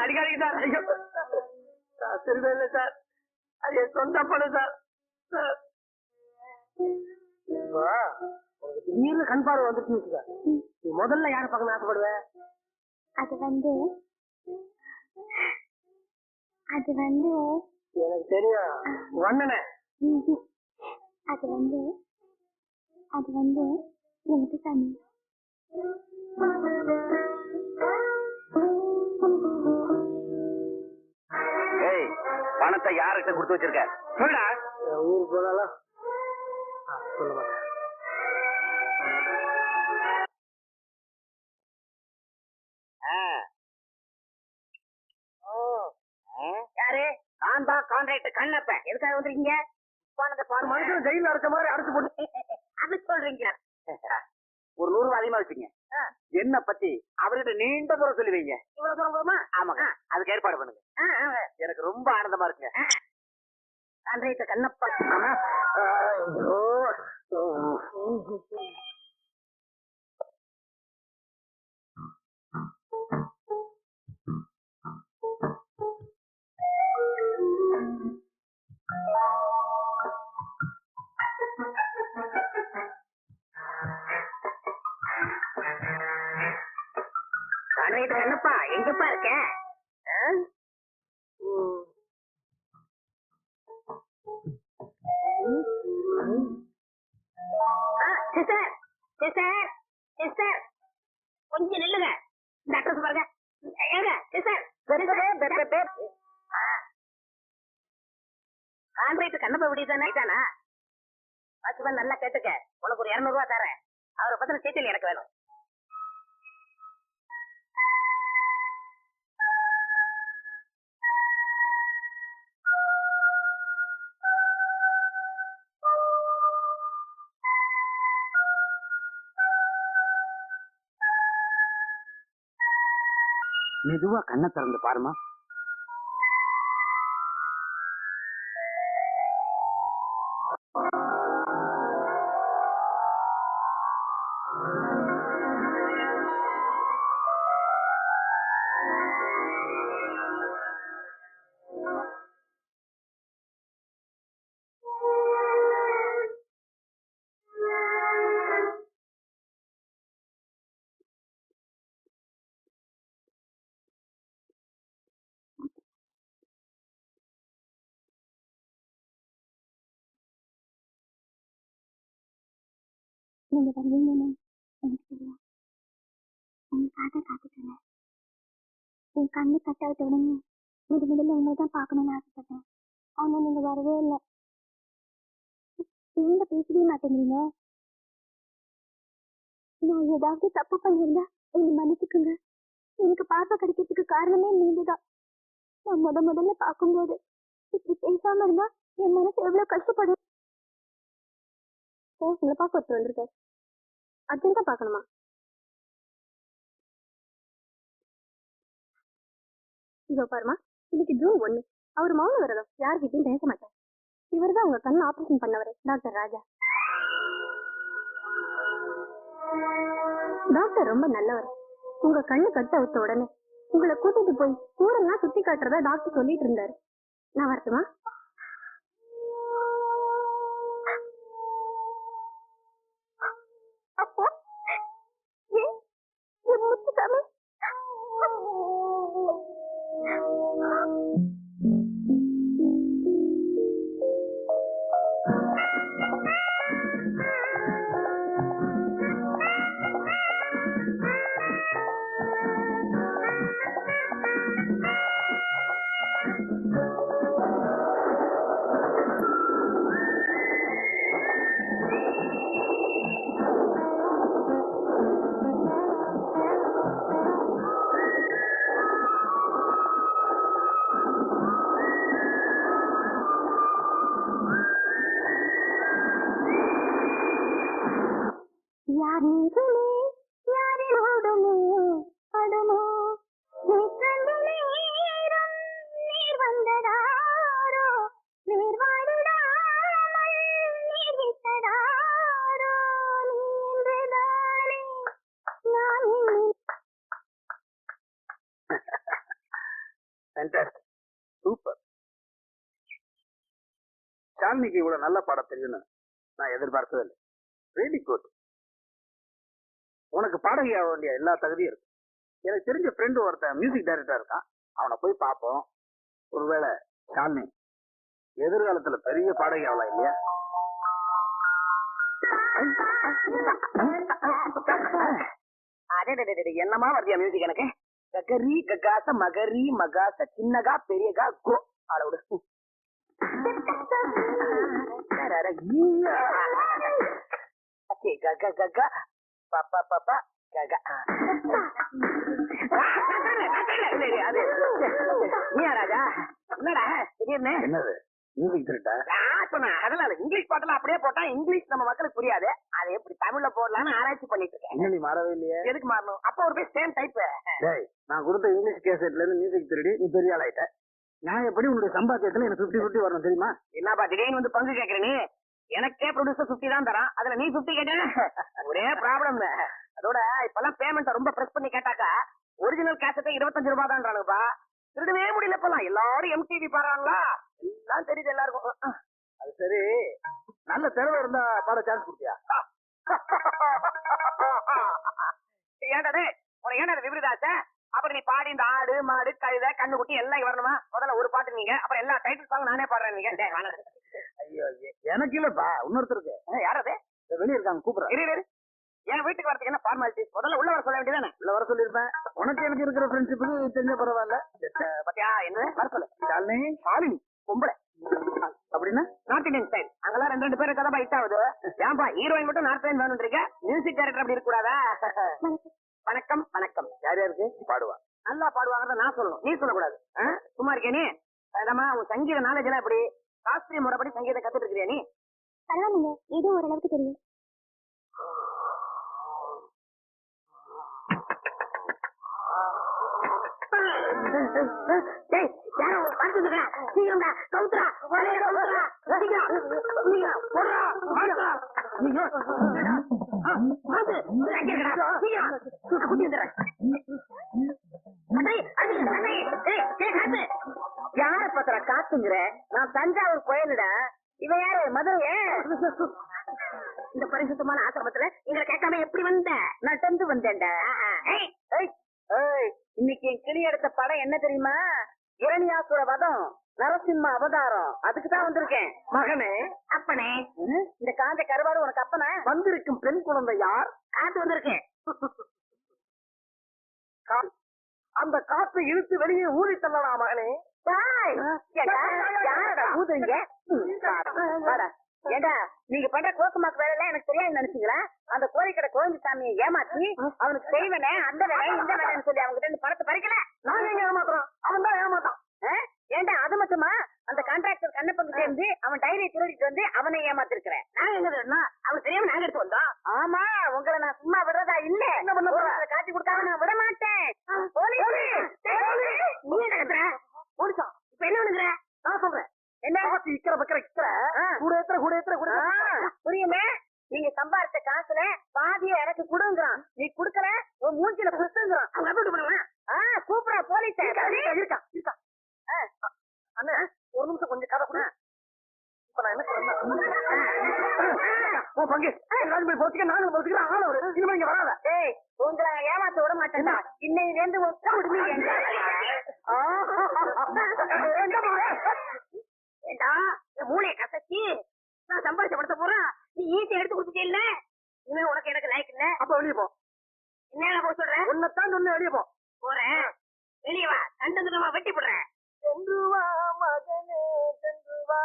அடிக்காதீங்க சார். ஐயோ, சார் திருட இல்லை சார், அது என் சொந்த பணம் சார். திடீர்னு கண் பார்வை வந்துருச்சுன்னு வச்சுக்க, நீ முதல்ல யாரை பார்க்கணும் ஆசைப்படுவ? அது வந்து எனக்கு தெரியும், வண்ணனே. ம்ஹும். அது வந்து எனக்கு தண்ணி. ஏய், பணத்தை யார்கிட்ட கொடுத்து வச்சிருக்க? சொல்லுடா. ஊருக்கு போனாலும் சொல்ல மாட்டேன். யாரு? நான் தான் கான்ட்ராக்டர் கண்ணப்பன். எதுக்காக வந்திருக்கீங்க? பணத்தை பாருங்க. மனுஷன் ஜெயில அடைச்ச மாதிரி அடைச்சு போட்டு அது சொல்றீங்க. ஒரு 100 ரூபாய் அதிகமா வச்சுங்க. என்ன பத்தி அவர்கிட்ட நீண்ட தூரம் சொல்லி வைங்க. இவ்வளவு தூரம் போதுமா? ஆமாங்க, அதுக்கு ஏற்பாடு பண்ணுங்க. எனக்கு ரொம்ப ஆனந்தமா இருக்குங்க. கான்ட்ராக்டர் கண்ணப்பன். ஆமா. ஐயோ. கான்ட்ராக்டர் கண்ணப்பா, எங்கப்பா இருக்க? சிஸ்டர், சிஸ்டர், சிஸ்டர், கொஞ்சம் நில்லுங்க. இந்த அட்ரஸ் பாருங்க. ஏங்க சிஸ்டர், கான்ட்ராக்டர் கண்ணப்பா வீடு தானே? இதானா? வாட்ச்மேன் நல்லா கேட்டுக்க, உனக்கு ஒரு 200 ரூபாய் தரேன். அவரை பத்தின டீட்டெயில் எனக்கு வேணும். மெதுவா கண்ணை திறந்து பாருமா. நீங்க வருவீங்கன்னு எனக்கு தெரியும். உங்களுக்காக காத்துட்டேன். என் கண்ணு கட்ட விட்ட உடனே முதல்ல உங்களை தான் பார்க்கணும்னு ஆசைப்பட்டேன். ஆனா நீங்க வரவே இல்லை. நீங்க பேசவே மாட்டேங்கிறீங்க. நான் ஏதாவது தப்பு பண்ணியிருந்தா என்னை மன்னிச்சுக்குங்க. எனக்கு பார்வை கிடைக்கிறதுக்கு காரணமே நீங்க தான். நான் முதல்ல பார்க்கும்போது இப்படி பேசாம இருந்தா என் மனசு எவ்வளவு கஷ்டப்படும். உங்களை பார்க்க ஒருத்தர் வந்திருக்காரு. அர்ஜென்ட்டா பார்க்கணுமா? இதோ பாருமா, இன்னைக்கு ஜூன் 1. அவர் மௌன விரதம், யார்கிட்டயும் பேச மாட்டார். இவர் தான் உங்க கண்ணு ஆபரேஷன் பண்ணவர், டாக்டர் ராஜா. டாக்டர் ரொம்ப நல்லவர். உங்க கண்ணு கட்ட விட்ட உடனே உங்களை கூட்டிட்டு போய் ஊரெல்லாம் சுத்தி காட்டுறதா டாக்டர் சொல்லிட்டு இருந்தாரு. நான் வரட்டுமா? அப்போ முத்துசாமி ஷாலினிக்கு இவ்வளவு நல்ல பாடம் தெரியும்னு நான் எதிர்பார்க்கவே இல்லை. Very good. உனக்கு பாடகி ஆக வேண்டிய எல்லா தகுதியும் இருக்கு. எனக்கு தெரிஞ்ச ஃப்ரெண்டு ஒருத்தன் மியூசிக் டைரக்டர் இருக்கான், அவனை போய் பார்ப்போம். ஒருவேளை ஷாலினி எதிர்காலத்துல பெரிய பாடகி ஆகலாம் இல்லையா? என்னமா வருதியா மியூசிக் எனக்கு? ககரி ககாச மகரி மகாச சின்னகா பெரியகா கோ அளவுடு. கக கக பாப்பா பாப்பா கக. நீயா ராஜா? என்னடா திடீர்னு? என்னது மியூசிக் திருட்டா? அதெல்லாம் இங்கிலீஷ் பாட்டெல்லாம் அப்படியே போட்டா இங்கிலீஷ் நம்ம மக்களுக்கு புரியாது. அதை எப்படி தமிழ்ல போடலாம்னு ஆராய்ச்சி பண்ணிட்டு இருக்கேன். நீ மாறவே இல்லையே. எதுக்கு மாறணும்? அப்ப ஒரு பேர் சேம் டைப். நான் கொடுத்த இங்கிலீஷ் கேசட்ல இருந்து மியூசிக் திருடி நீ பெரிய ஆளாயிட்ட. நான் எப்படி உன்னுடைய சம்பாத்தியத்துல எனக்கு 50-50 வரணும் தெரியுமா? என்னப்பா திடீர்னு வந்து பங்கு கேக்குறேன்னு? எனக்கே ப்ரொடியூசர் 50 தான் தரான், அதுல நீ 50 கேட்ட ஒரே ப்ராப்ளம். அதோட இப்பெல்லாம் பேமெண்ட் ரொம்ப பிரஸ் பண்ணி கேட்டாக்கா ஒரிஜினல் கேசட்டே 25 ரூபாய் தான்றானுப்பா. திருடவே முடியல இப்பெல்லாம். எல்லாரும் எம்டிவி பாடுறாங்களா? எல்லாம் தெரியுது எல்லாருக்கும். அது சரி, நல்ல திறமை இருந்தா பாட சான்ஸ் கொடுத்தியா? ஏன்டா உனக்கு ஏன்டா விபரீதாச்ச? அப்புறம் நீ பாடி இந்த ஆடு மாடு கழுதை கண்ணு குட்டி எல்லாம் வரணுமா? முதல்ல ஒரு பாட்டு நீங்க, அப்புறம் எல்லா டைட்டில் சாங் நானே பாடுறேன். நீங்க ஐயோ எனக்கு இல்லப்பா, இன்னொருத்தருக்கு. யாராவது வெளியே இருக்காங்க, கூப்பிடுறேன். என் வீட்டுக்கு வரதுக்கு என்ன ஃபார்மாலிட்டி? முதல்ல உள்ள வர சொல்ல வேண்டியதானே? உள்ள வர சொல்லிருப்பேன். உனக்கு எனக்கு இருக்கிற ஃப்ரெண்ட்ஷிப்புக்கு தெரிஞ்ச பரவாயில்ல. பத்தியா என்ன வர சொல்லு. ஷாலினி ஷாலினி பொம்பளை அப்படின்னா நார்த் இந்தியன் ஸ்டைல். அங்கெல்லாம் 2 பேர் கதை ஹிட் ஆகுது. ஏன்பா ஹீரோயின் மட்டும் நார்த் இந்தியன் வேணும்ன்றீங்க? மியூசிக் டைரக்டர் அப்படி இருக்க கூடாதா? வணக்கம் வணக்கம். யார் யாருக்கு பாடுவா? நல்லா பாடுவாங்க நான் சொல்லணும், நீ சொல்லக்கூடாது. சும்மா இருக்கே நீ? அதமா உன் சங்கீத நாலேஜ் எல்லாம் எப்படி? சாஸ்திரிய முறைப்படி சங்கீதம் கத்துட்டு இருக்கிறியா நீ? பரவாயில்லைங்க, ஏதோ ஓரளவுக்கு தெரியும். யார பத்திர காத்துங்கிற? நான் தஞ்சாவூர் கோயிலுடா. இவன் யாரு? மதுரை. இந்த பரிசுத்தமான ஆசிரமத்துல எங்களை கேட்காம எப்படி வந்த? நான் சென்று வந்தேன்டா. இன்னைக்கு என் கிளி எடுத்த படம் என்ன தெரியுமா? இரணியாசுர வதம், நரசிம்ம அவதாரம். அதுக்கு தான் வந்திருக்கேன். மகனே, அப்பனே, இந்த காஞ்ச கருவாடு உனக்கு அப்பனா? வந்திருக்கும் பெண் குழந்தை யார்? காத்து வந்திருக்கேன். அந்த காற்றை இழுத்து வெளியே ஊறி தள்ளலாம் மகனே. யாரடா ஊதுறீங்க? ஏண்டா நீங்க பண்ற கோசமாக்கு வேலை எல்லாம் எனக்கு தெரியாது நினைச்சீங்களா? அந்த கோழிக்கடை கோவிந்த சாமியை ஏமாத்தி அவனுக்கு செய்வனே அந்த வேலை இந்த வேலைன்னு சொல்லி அவங்க 2 பணத்தை பறிக்கல. நாங்க எங்க ஏமாத்துறோம், அவன் தான் ஏமாத்தான். ஏண்டா அது மட்டுமா? அந்த கான்ட்ராக்டர் கண்ணப்பங்க சேர்ந்து அவன் டைரியை திருடிட்டு வந்து அவனை ஏமாத்திருக்கிறேன். நாங்க எங்க தேடனா? அவனுக்கு தெரியாம நாங்க எடுத்து வந்தோம். ஆமா, உங்களை நான் சும்மா விடுறதா இல்ல. என்ன பண்ண போற? காட்டி கொடுக்காம நான் விட மாட்டேன். நீ என்ன கத்துற? போலீஸா? இப்ப என்ன பண்ணுகிற? நான் சொல்றேன். என்ன இக்கிற பக்கிற இக்கிற கூட ஏத்துற புரியுமே? நீங்க சம்பாதிச்ச காசுல பாதிய எனக்கு கொடுங்கிறான். நீ குடுக்கற உன் மூஞ்சில புசுங்கிறான். அவங்க எப்படி பண்ணுவான்? கூப்பிடா போலீஸ். இருக்கா அண்ணே, ஒரு நிமிஷம் கொஞ்சம் கதை கூட. இப்ப நான் என்ன சொல்றேன், உன் பங்கு போய் போச்சுக்க, நாங்களும் போச்சுக்கிறோம். ஆனவர் இனிமே இங்க வராத. ஏய், உங்களை ஏமாத்த விட மாட்டேன்டா. இன்னையில இருந்து ஏண்டா என் மூளைய கசக்கி நான் சம்பாதிச்சப்படுத்த போறேன். நீ ஈஸியா எடுத்து கொடுத்துட்டே இல்ல. இனிமே உனக்கு எனக்கு லைக் இல்ல. அப்ப வெளியே போ. என்ன போய் சொல்றேன்? உன்னைத்தான் சொன்ன, வெளியே போ. போறேன். வெளியே வா, கண்டதுமா வெட்டி போடுறேன். சென்று வா மகனே, சென்று வா.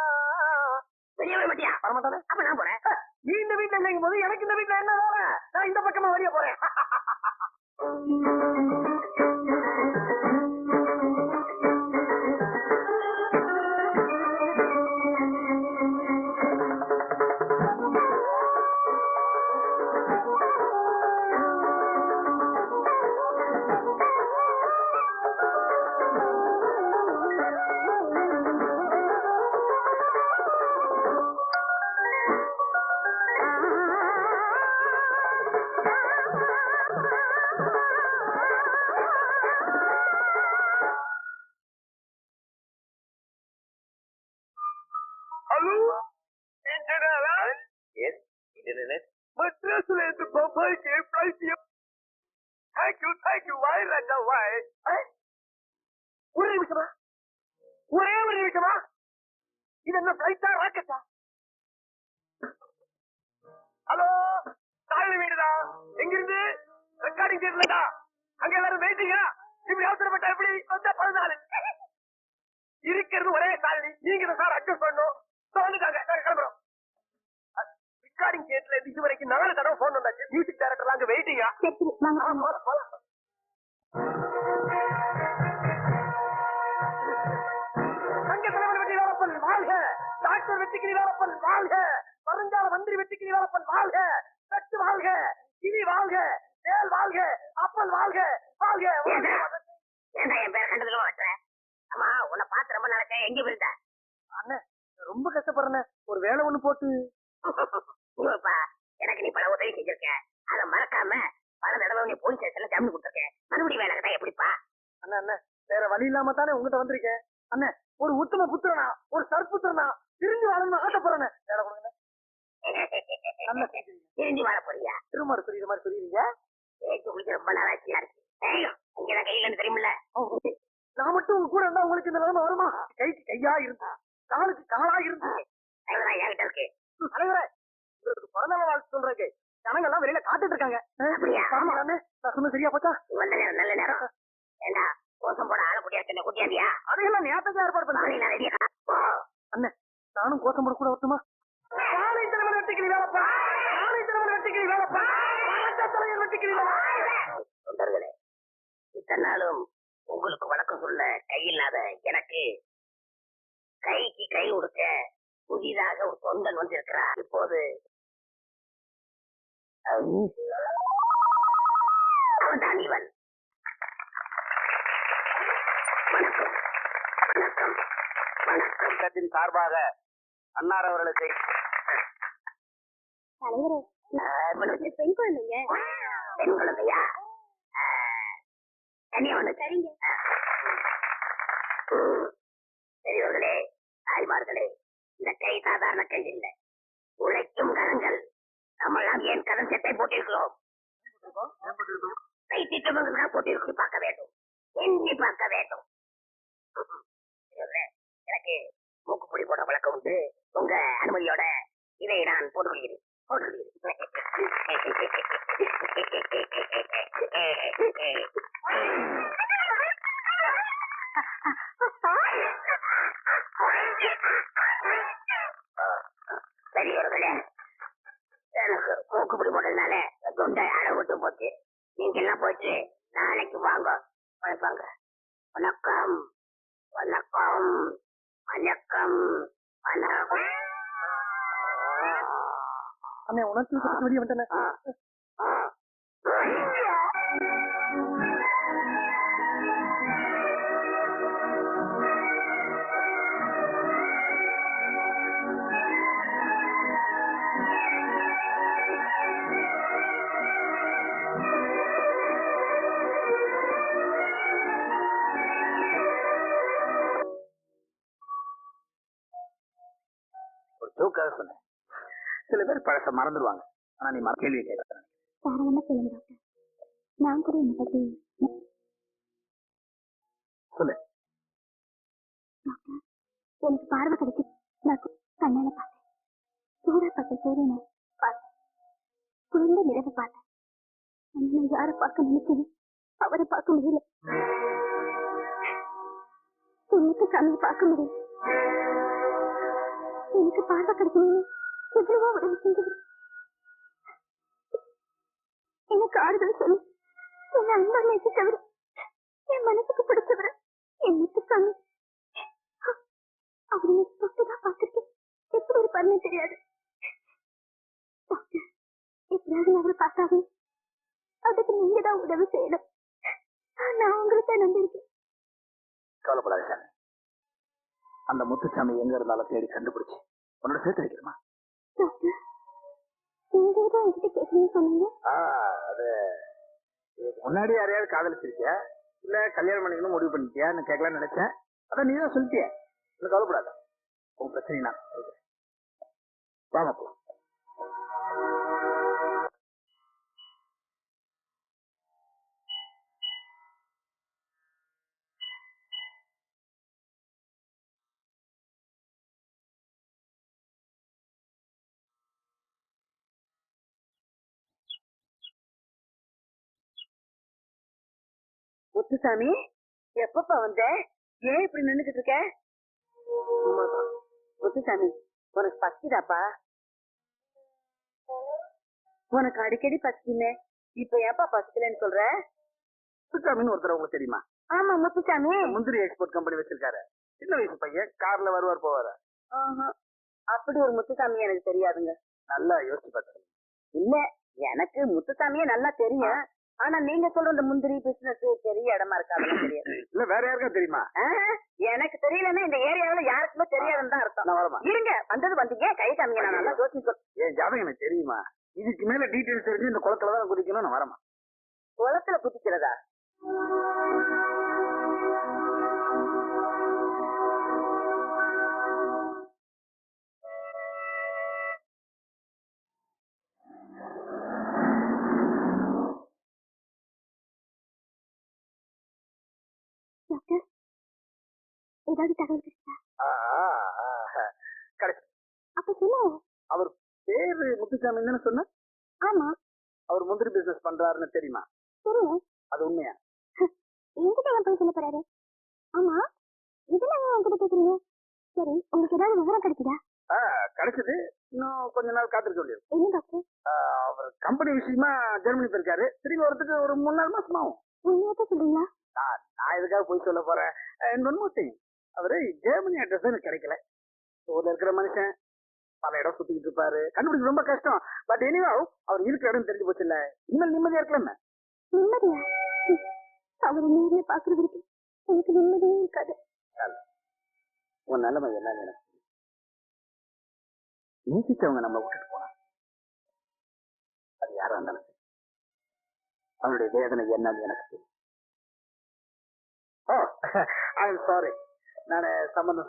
வெளியே வர மாட்டியா? வரமாட்டானே. அப்ப நான் போறேன். நீ இந்த வீட்டுல இல்லைங்கும் போது எனக்கு இந்த வீட்டுல என்ன வேலை? நான் இந்த பக்கமா வெளியே போறேன். மெட்ராஸ்ல இருந்து பம்பாய்க்கு ஃபிளைட். தேங்க்யூ வாய் ராஜா வாய். ஒரு நிமிஷமா, ஒரே ஒரு நிமிஷமா. இது என்ன ஃபிளைட்டா ராக்கெட்டா? ஹலோ, தாழ்வு வீடுதான். எங்கிருந்து? ரெக்கார்டிங் தேட்டர்லடா. அங்க எல்லாரும் வெயிட்டிங்கா? இப்படி அவசரப்பட்டா எப்படி? வந்தா 14 இருக்கிறது ஒரே காலனி. நீங்க தான் சார் அட்ஜஸ்ட் பண்ணும். வந்துட்டாங்க, நாங்க கிளம்புறோம். ரெக்கார்டிங் தியேட்டர்ல இருந்து இதுவரைக்கும் 4 தடவை போன் வந்தாச்சு. மியூசிக் டைரக்டர் அங்க வெயிட்டிங்கா? அங்க தலைவர் வெற்றி வேலப்பன் வாழ்க, டாக்டர் வெற்றிக்கிரி வேலப்பன் வாழ்க, வருங்கால மந்திரி வெற்றிக்கிரி வேலப்பன் வாழ்க, சட்டு வாழ்க, கிரி வாழ்க, வேல் வாழ்க, அப்பன் வாழ்க, வாழ்க. ஏன்டா என் பேர் கண்டதுல மாட்டேன்? ஆமா, உன்னை பார்த்து ரொம்ப நாளைக்கு எங்க போயிருந்த? அண்ணன் ரொம்ப கஷ்டப்படுறேன். ஒரு வேலை ஒண்ணு போட்டு. எனக்கு நீ பல உதவி செஞ்சிருக்க, அதை மறக்காம பல தடவை நீ போலீஸ் ஸ்டேஷன்ல ஜாமீன் கொடுத்துருக்க. மறுபடியும் வேலை கேட்டா எப்படிப்பா? அண்ணா அண்ணன் வேற வழி இல்லாம தானே உங்ககிட்ட வந்திருக்கேன். அண்ணன் ஒரு உத்தம புத்திரனா, ஒரு சற்புத்திரனா திரும்பி வாழணும்னு ஆசைப்படுறேன். வேலை கொடுங்க. திரும்பி வாழ போறியா? திரும்ப புரியுற மாதிரி சொல்லிடுங்க. பேச்சு குடிக்க ரொம்ப நாளாச்சியா இருக்கு. அங்கதான் கையில இருந்து தெரியுமில்ல. நான் மட்டும் உங்க கூட இருந்தா உங்களுக்கு இந்த நிலைமை வருமா? கைக்கு கையா இருந்தா, காலுக்கு காலா இருந்தா. என்கிட்ட இருக்கு. தலைவரே, உங்களுக்கு பிறந்த நாள் வாழ்த்து சொல்றேன். ஜனங்க எல்லாம் வெளியில காத்துட்டு இருக்காங்க. ஆமா அண்ணே, நான் சொன்ன சரியா போச்சா? வந்த நேரம் நல்ல நேரம். ஏண்டா கோசம் போட ஆள குட்டியா சின்ன குட்டியாதியா? அதையெல்லாம் நேரத்துக்கு ஏற்பாடு பண்ண. அண்ணே, நானும் கோசம் போட கூட வரட்டுமா? காலை தலைவர் வெட்டிக்கிரி வேலப்பா, காலை தலைவர் வெட்டிக்கிரி வேலப்பா, தலைவர் வெட்டிக்கிரி வேலப்பா. தொண்டர்களே, இத்தனை நாளும் உங்களுக்கு வணக்கம் சொல்ல கையில்லாத எனக்கு கைக்கு கை கொடுக்க புதிதாக ஒரு தொண்டன் வந்திருக்கிறார். இப்போது அவன் தான் இவன். வணக்கம் வணக்கம் வணக்கம். சார்பாக அன்னார் அவர்களுக்கு தலைவரே, பெண் குழந்தைங்க. பெண் குழந்தையா? தனியா வந்து சரிங்க. பெரியவர்களே, தாய்மார்களே, இந்த கை சாதாரண கை இல்லை, உழைக்கும் கரங்கள். நம்மெல்லாம் ஏன் கடன் சட்டை போட்டிருக்கிறோம்? கை திட்டவங்க போட்டிருக்கு. பார்க்க வேண்டும், எண்ணி பார்க்க வேண்டும். எனக்கு மூக்குப்பொடி போட பழக்கம் உண்டு. உங்க அனுமதியோட இதை நான் போட்டுக்கொள்கிறேன். பெரியவர்களே, எனக்கு மூக்குப்பொடி போட்டதுனால தொண்டை அழவிட்டு போச்சு. நீங்க எல்லாம் போயிட்டு நாளைக்கு வாங்க. வணக்கங்க. வணக்கம் வணக்கம் வணக்கம் வணக்கம். அண்ணே, உனக்கு வெளியே வந்துட்டேன். ஒரு ஜோக்காக சொன்னேன். சில பேர் பழச மறந்துடுவாங்க. ஆனா நீ கேள்வி கேட்க தாராளமா சொல்லுங்க டாக்டர். நான் கூட என்னை பத்தி சொல்லு. டாக்டர், எனக்கு பார்வை கிடைச்சு நான் கண்ணால பார்த்தேன். சூடாப்பட்ட சூரியனை பார்த்தேன். குழந்தை நிலவை பார்த்தேன். ஆனா நான் யாரை பார்க்க நினைச்சேன், அவரை பார்க்க முடியல. எனக்கு கண்ணை பார்க்க முடியல. எனக்கு பார்வை கிடைக்கணும் எவ்வளவோ உதவி செஞ்சது. எனக்கு ஆறுதல் சொல்லி என் அன்பா நேசித்தவர், என் மனசுக்கு பிடிச்சவர், என் முத்துசாமி. அவர் எனக்கு தொட்டுதான் பார்த்துருக்கேன். எப்படி இருப்பாருன்னு தெரியாது. டாக்டர், எப்படியாவது அவரை பார்த்தாங்க. அதுக்கு நீங்க தான் உதவி செய்யணும். நான் உங்கள்கிட்ட நம்பியிருக்கேன். கவலைப்படாத சாமி. அந்த முத்துசாமி எங்க இருந்தாலும் தேடி கண்டுபிடிச்சு உன்னோட சேர்த்து வைக்கிறமா? டாக்டர், நீங்க தான் என்கிட்ட கேட்கணும்னு சொன்னீங்க. அது முன்னாடி யாரையாவது காதலிச்சிருக்கியா, இல்ல கல்யாணம் பண்ணிக்கணும் முடிவு பண்ணிட்டியான்னு கேட்கலாம்னு நினைச்சேன். அதான் நீ தான் சொல்லிட்டிய. கவலைப்படாத, உன் பிரச்சனை நான் வாங்க போ. முத்துசாமி, எப்பப்பா வந்த? ஏன் இப்படி நின்னுகிட்டு இருக்க? முத்துசாமி, உனக்கு பசிதாப்பா? உனக்கு அடிக்கடி பசிக்குமே, இப்ப ஏப்பா பசிக்கலன்னு சொல்ற? முத்துசாமின்னு ஒருத்தர் உங்களுக்கு தெரியுமா? ஆமா முத்துசாமி. முந்திரி எக்ஸ்போர்ட் கம்பெனி வச்சிருக்காரு. சின்ன வயசு பையன், கார்ல வருவார் போவாரு. அப்படி ஒரு முத்துசாமி எனக்கு தெரியாதுங்க. நல்லா யோசிச்சு பார்த்தேன். இல்ல, எனக்கு முத்துசாமியே நல்லா தெரியும். ஆனா நீங்க சொல்ற இந்த முந்திரி பிசினஸ் பெரிய இடமா இருக்கா, அதெல்லாம் தெரியாது. இல்ல வேற யாருக்கா தெரியுமா? எனக்கு தெரியலன்னா இந்த ஏரியாவுல யாருக்குமே தெரியாதுன்னு தான் அர்த்தம். நான் வரமா? இருங்க, வந்தீங்க கை காமிங்க, நான் நல்லா யோசிச்சு சொல்றேன். என் ஜாதகம் எனக்கு தெரியுமா? இதுக்கு மேல டீடைல்ஸ் தெரிஞ்சு இந்த குளத்துல தான் குதிக்கணும். நான் வரமா? குளத்துல குதிக்கிறதா? டாக்டர், ஏதாவது தகவல் கிடைச்சா? கடைசி அப்ப சொல்லுங்க. அவர் பேரு முத்துசாமி தானே சொன்ன? ஆமா, அவர் முந்திரி பிசினஸ் பண்றாருன்னு தெரியுமா? தெரியும். அது உண்மையா? என்கிட்ட ஏன் போய் சொல்ல போறாரு? ஆமா, இதுல ஏன் என்கிட்ட கேக்குறீங்க? சரி, உங்களுக்கு ஏதாவது விவரம் கிடைக்குதா? கிடைச்சது. இன்னும் கொஞ்ச நாள் காத்துட்டு சொல்லிடு. என்ன டாக்டர்? அவர் கம்பெனி விஷயமா ஜெர்மனி போயிருக்காரு. திரும்பி வரதுக்கு ஒரு 3-4 மாசம் ஆகும். உண்மையாத்த சொல்றீங்களா? நான் எதுக்காக போய் சொல்ல போறேன்? அவரு ஜெர்மனி அட்ரஸ் எனக்கு கிடைக்கல. ஊர்ல இருக்கிற மனுஷன் பல இடம் சுத்திக்கிட்டு இருப்பாரு, கண்டுபிடிக்க ரொம்ப கஷ்டம். பட் எனிவா அவர் இருக்கிற இடம் தெரிஞ்சு போச்சு இல்ல, இன்னும் நிம்மதியா இருக்கலாமே. நிம்மதியா? அவரை நேரில் பாக்குறது வரைக்கும் எனக்கு நிம்மதியே இருக்காது. உன் நிலைமை என்னன்னு எனக்கு நேசிச்சவங்க நம்ம விட்டுட்டு போனா அது யாரா இருந்தாலும் சரி, அவனுடைய வேதனை என்னன்னு எனக்கு தெரியும். சாரி, நான் சம்பந்தம்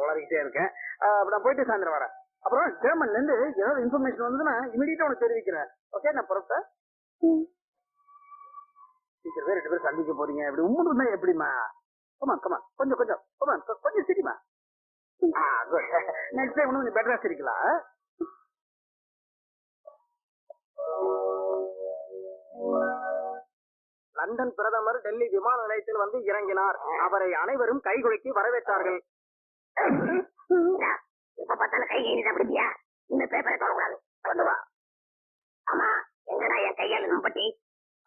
வளர்க்கிட்டே இருக்கேன். நான் போயிட்டு சாயந்தரம் வரேன். அப்புறம் ஜெர்மன்ல இருந்து ஏதாவது இன்ஃபர்மேஷன் வந்ததுன்னா இமீடியட்டா உனக்கு தெரிவிக்கிறேன். ஓகே, நான் புறப்பட்டேன். டீச்சர் பேர் 2 பேரும் சந்திக்க போறீங்க, இப்படி உண்மை இருந்தா எப்படிமா? கொஞ்சம் சிரிமா. நெக்ஸ்ட் டைம் கொஞ்சம் பெட்டரா சிரிக்கலாம். லண்டன் பிரதமர் டெல்லி விமான நிலையத்தில் வந்து இறங்கினார். அவரை அனைவரும் கைகுலுக்கி வரவேற்றார்கள். இப்ப பார்த்தாலும் கை அப்படியா? இந்த பேப்பரை தொடக்கூடாது, கொண்டு வா. ஆமா, எங்கடா என் கையால நம்பட்டி?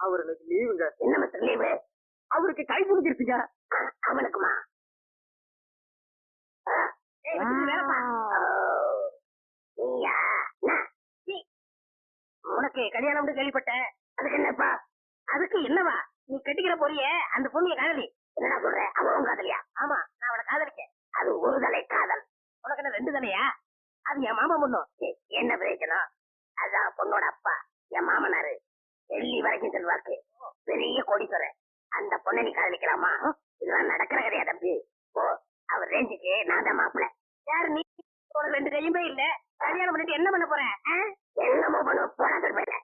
அவர் இன்னைக்கு லீவுங்க. என்ன மிஸ்டர் லீவு? அவருக்கு கை குடிச்சிருச்சுங்க. அவனுக்குமா? உனக்கு கல்யாணம் கேள்விப்பட்டேன். அதுக்கு என்னப்பா? அதுக்கு என்னவா? நீ கட்டிக்கிற போறியே அந்த பொண்ணிய காதலி. என்னடா சொல்ற? அவன் காதலியா? ஆமா, நான் அவளை காதலிக்கேன். அது ஒரு தலை காதல். உனக்கு என்ன 2 தலையா? அது என் மாமா பொண்ணும். என்ன பிரயோஜனம்? அதான் பொண்ணோட அப்பா என் மாமனாரு டெல்லி வரைக்கும் செல்வாக்கு, பெரிய கோடீஸ்வரர். அந்த பொண்ணை நீ காதலிக்கலாமா? இதெல்லாம் நடக்கிற கிடையாது தம்பி. ஓ, அவர் ரேஞ்சுக்கு நான் தான் மாப்பிள்ள. யாரு நீ? உனக்கு 2 கையுமே இல்ல. கல்யாணம் பண்ணிட்டு என்ன பண்ண போறேன்? என்னமோ பண்ண போனா திருப்பையில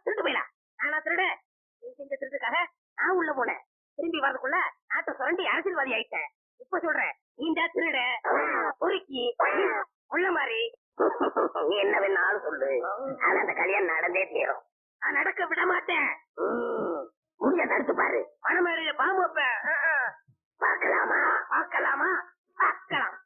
திருட்டு போயிடலாம். நானா திருட? நீ செஞ்ச திருட்டுக்காக நான் உள்ள போனேன். திரும்பி வரதுக்குள்ள நாட்டை சுரண்டி அரசியல்வாதி ஆயிட்டேன். இப்ப சொல்றேன், நீண்டா திருட, பொறுக்கி, உள்ள மாதிரி நீ என்ன வேணாலும் சொல்லு. ஆனா அந்த கல்யாணம் நடந்தே தீரும். நான் நடக்க விட மாட்டேன். முடிய தடுத்து பாரு. மனமேடையில பாம்பு வைப்பேன். பார்க்கலாமா? பார்க்கலாம்.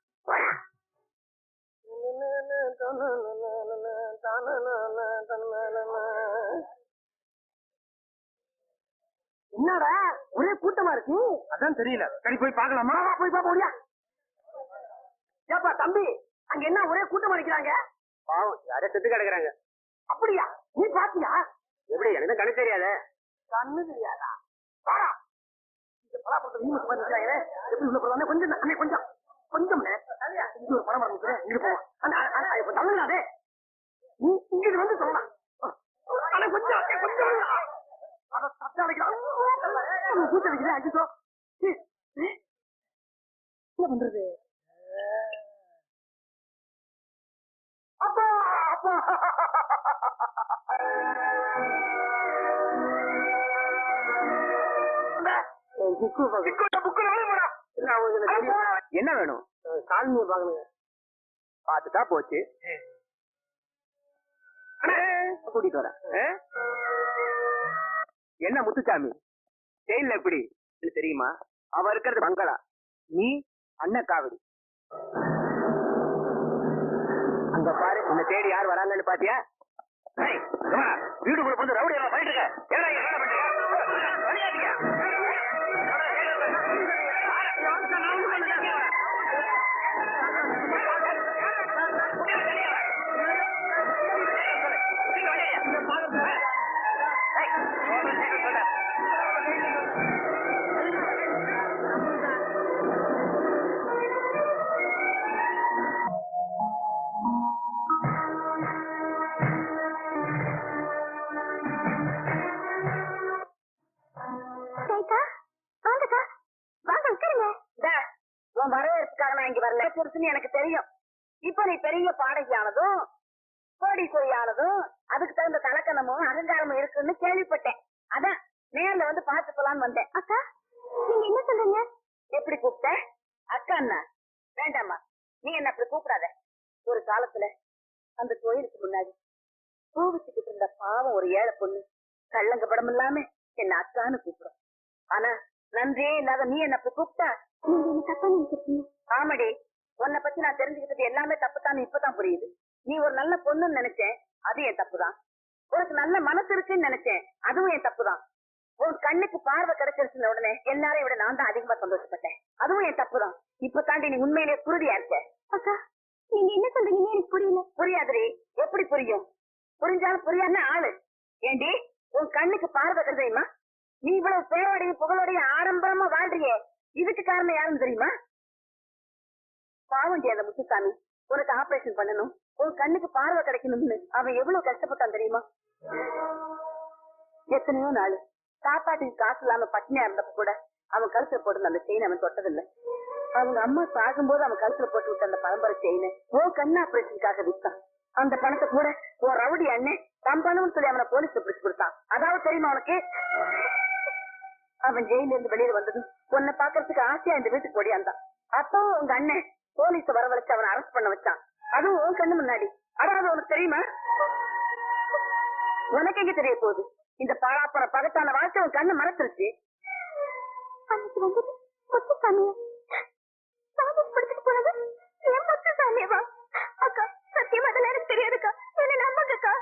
என்னடா ஒரே கூட்டமா இருக்கு? அதான் தெரியல. சரி போய் பார்க்கலாமா? போய் பாப்ப முடியா? ஏப்பா தம்பி, அங்க என்ன ஒரே கூட்டம் அடிக்கிறாங்க? யாரே செத்து கிடக்குறாங்க. அப்படியா? நீ பாத்தியா? எப்படி? எனக்கு கணக்கு தெரியாத. கண்ணு தெரியாதா? வாடா, இந்த பலாப்பழத்தை நீ மட்டும் பண்ணிக்கிறாங்க. எப்படி உள்ள போறாங்க? கொஞ்சம் அண்ணே, கொஞ்சம் இங்க ஒரு பழம் இருக்கு, இங்க போவோம். தள்ளுங்களாதே, நீ இங்கிட்டு வந்து சொல்லலாம். கொஞ்சம் அதை தப்பா வைக்கிறான். கூட்ட வைக்கிறேன். அடிச்சோ என்ன பண்றது? அப்பா அப்பா என்ன வேணும்? சாமியை பாக்கணுங்க. பாத்துட்டா போச்சு. கூட்டிட்டு வரேன். என்ன முத்துசாமி, ஜெயில எப்படி தெரியுமா? அவ இருக்கிறது பங்களா, நீ அன்னக்காவடி. அங்க பாரு, உன்னை தேடி யார் வராங்கன்னு பாத்தியா? வீடுக்குள்ள வந்து ரவுடி எல்லாம் பண்ணிட்டு உன் வரவேற்புக்காக நான் இங்க வரல பெருசுன்னு எனக்கு தெரியும். இப்ப நீ பெரிய பாடகியானதும் கோடீஸ்வரியானதும் அதுக்கு தகுந்த தலக்கணமும் அகங்காரமும் இருக்குன்னு கேள்விப்பட்டேன். அதான் நேர்ல வந்து பாத்து போலான்னு வந்தேன். அக்கா நீங்க என்ன சொல்றீங்க? எப்படி கூப்பிட்ட? அக்கா அண்ணா வேண்டாமா, நீ என்ன அப்படி கூப்பிடாத. ஒரு காலத்துல அந்த கோயிலுக்கு முன்னாடி பூவிச்சுக்கிட்டு இருந்த பாவம் ஒரு ஏழை பொண்ணு கள்ளங்க படம் இல்லாம என்ன அக்கான்னு கூப்பிடும். ஆனா நன்றியே இல்லாத நீ என்ன அப்படி கூப்பிட்டா நீங்க என்ன தப்பா நினைச்சிருக்கீங்க? ஆமாடி, உன்னை பத்தி நான் தெரிஞ்சுக்கிட்டது எல்லாமே தப்புதான் இப்பதான் புரியுது. நீ ஒரு நல்ல பொண்ணுன்னு நினைச்சேன், அது என் தப்புதான். உனக்கு நல்ல மனசு இருக்குன்னு நினைச்சேன், அதுவும் என் தப்புதான். உன் கண்ணுக்கு பார்வை கிடைச்சிருச்சுன உடனே எல்லாரையும் விட நான் தான் அதிகமா சந்தோஷப்பட்டேன், அதுவும் என் தப்புதான். இப்ப தாண்டி நீ உண்மையிலேயே குருடியா இருக்க. அக்கா நீங்க என்ன சொல்றீங்கன்னு எனக்கு புரியல. புரியாதுரி, எப்படி புரியும்? புரிஞ்சாலும் புரியாம ஆளு. ஏண்டி உன் கண்ணுக்கு பார்வை தெரியுமா? நீ இவ்வளவு பேரோடையும் புகழோடையும் ஆடம்பரமா வாழ்றியே, இதுக்கு காரணம் யாருன்னு தெரியுமா? பாவண்டி அந்த முத்துசாமி உனக்கு ஆபரேஷன் பண்ணணும், உன் கண்ணுக்கு பார்வை கிடைக்கணும்னு அவன் எவ்வளவு கஷ்டப்பட்டான் தெரியுமா? எத்தனையோ நாள் சாப்பாட்டுக்கு காசு இல்லாம பட்டினியா இருந்தப்ப கூட அவன் கழுத்துல போட்டு அந்த செயின் அவன் தொட்டதில்லை. அவங்க அம்மா சாகும்போது அவன் கழுத்துல போட்டு விட்ட அந்த பரம்பரை செயினை உன் கண்ணு ஆபரேஷனுக்காக விற்றான். அந்த பணத்தை கூட உன் ரவுடி அண்ணன் தம்பணும்னு சொல்லி அவனை போலீஸ்ல பிடிச்சு கொடுத்தான். அதாவது தெரியுமா உனக்கு? அவன் ஜெயில இருந்து வெளியே வந்ததும் உன்னை பாக்குறதுக்கு ஆசையா இந்த வீட்டுக்கு ஓடியாந்தான். அப்போ உங்க அண்ணன் போலீஸ வரவழைச்சு அவனை அரெஸ்ட் பண்ண வச்சான், அதுவும் உன் கண்ணு முன்னாடி. அதாவது உனக்கு தெரியுமா? உனக்கு எங்க தெரிய போகுது? இந்த பாழாப்பற பகத்தான வாழ்க்கை உன் கண்ணு மறைச்சிருச்சு. அன்னைக்கு வந்து முத்துசாமியை பிடிச்சிட்டு போனது என் முத்துசாமியவா? அக்கா சத்தியமா அதெல்லாம் எனக்கு தெரியாதுக்கா, என்ன நம்புங்கக்கா.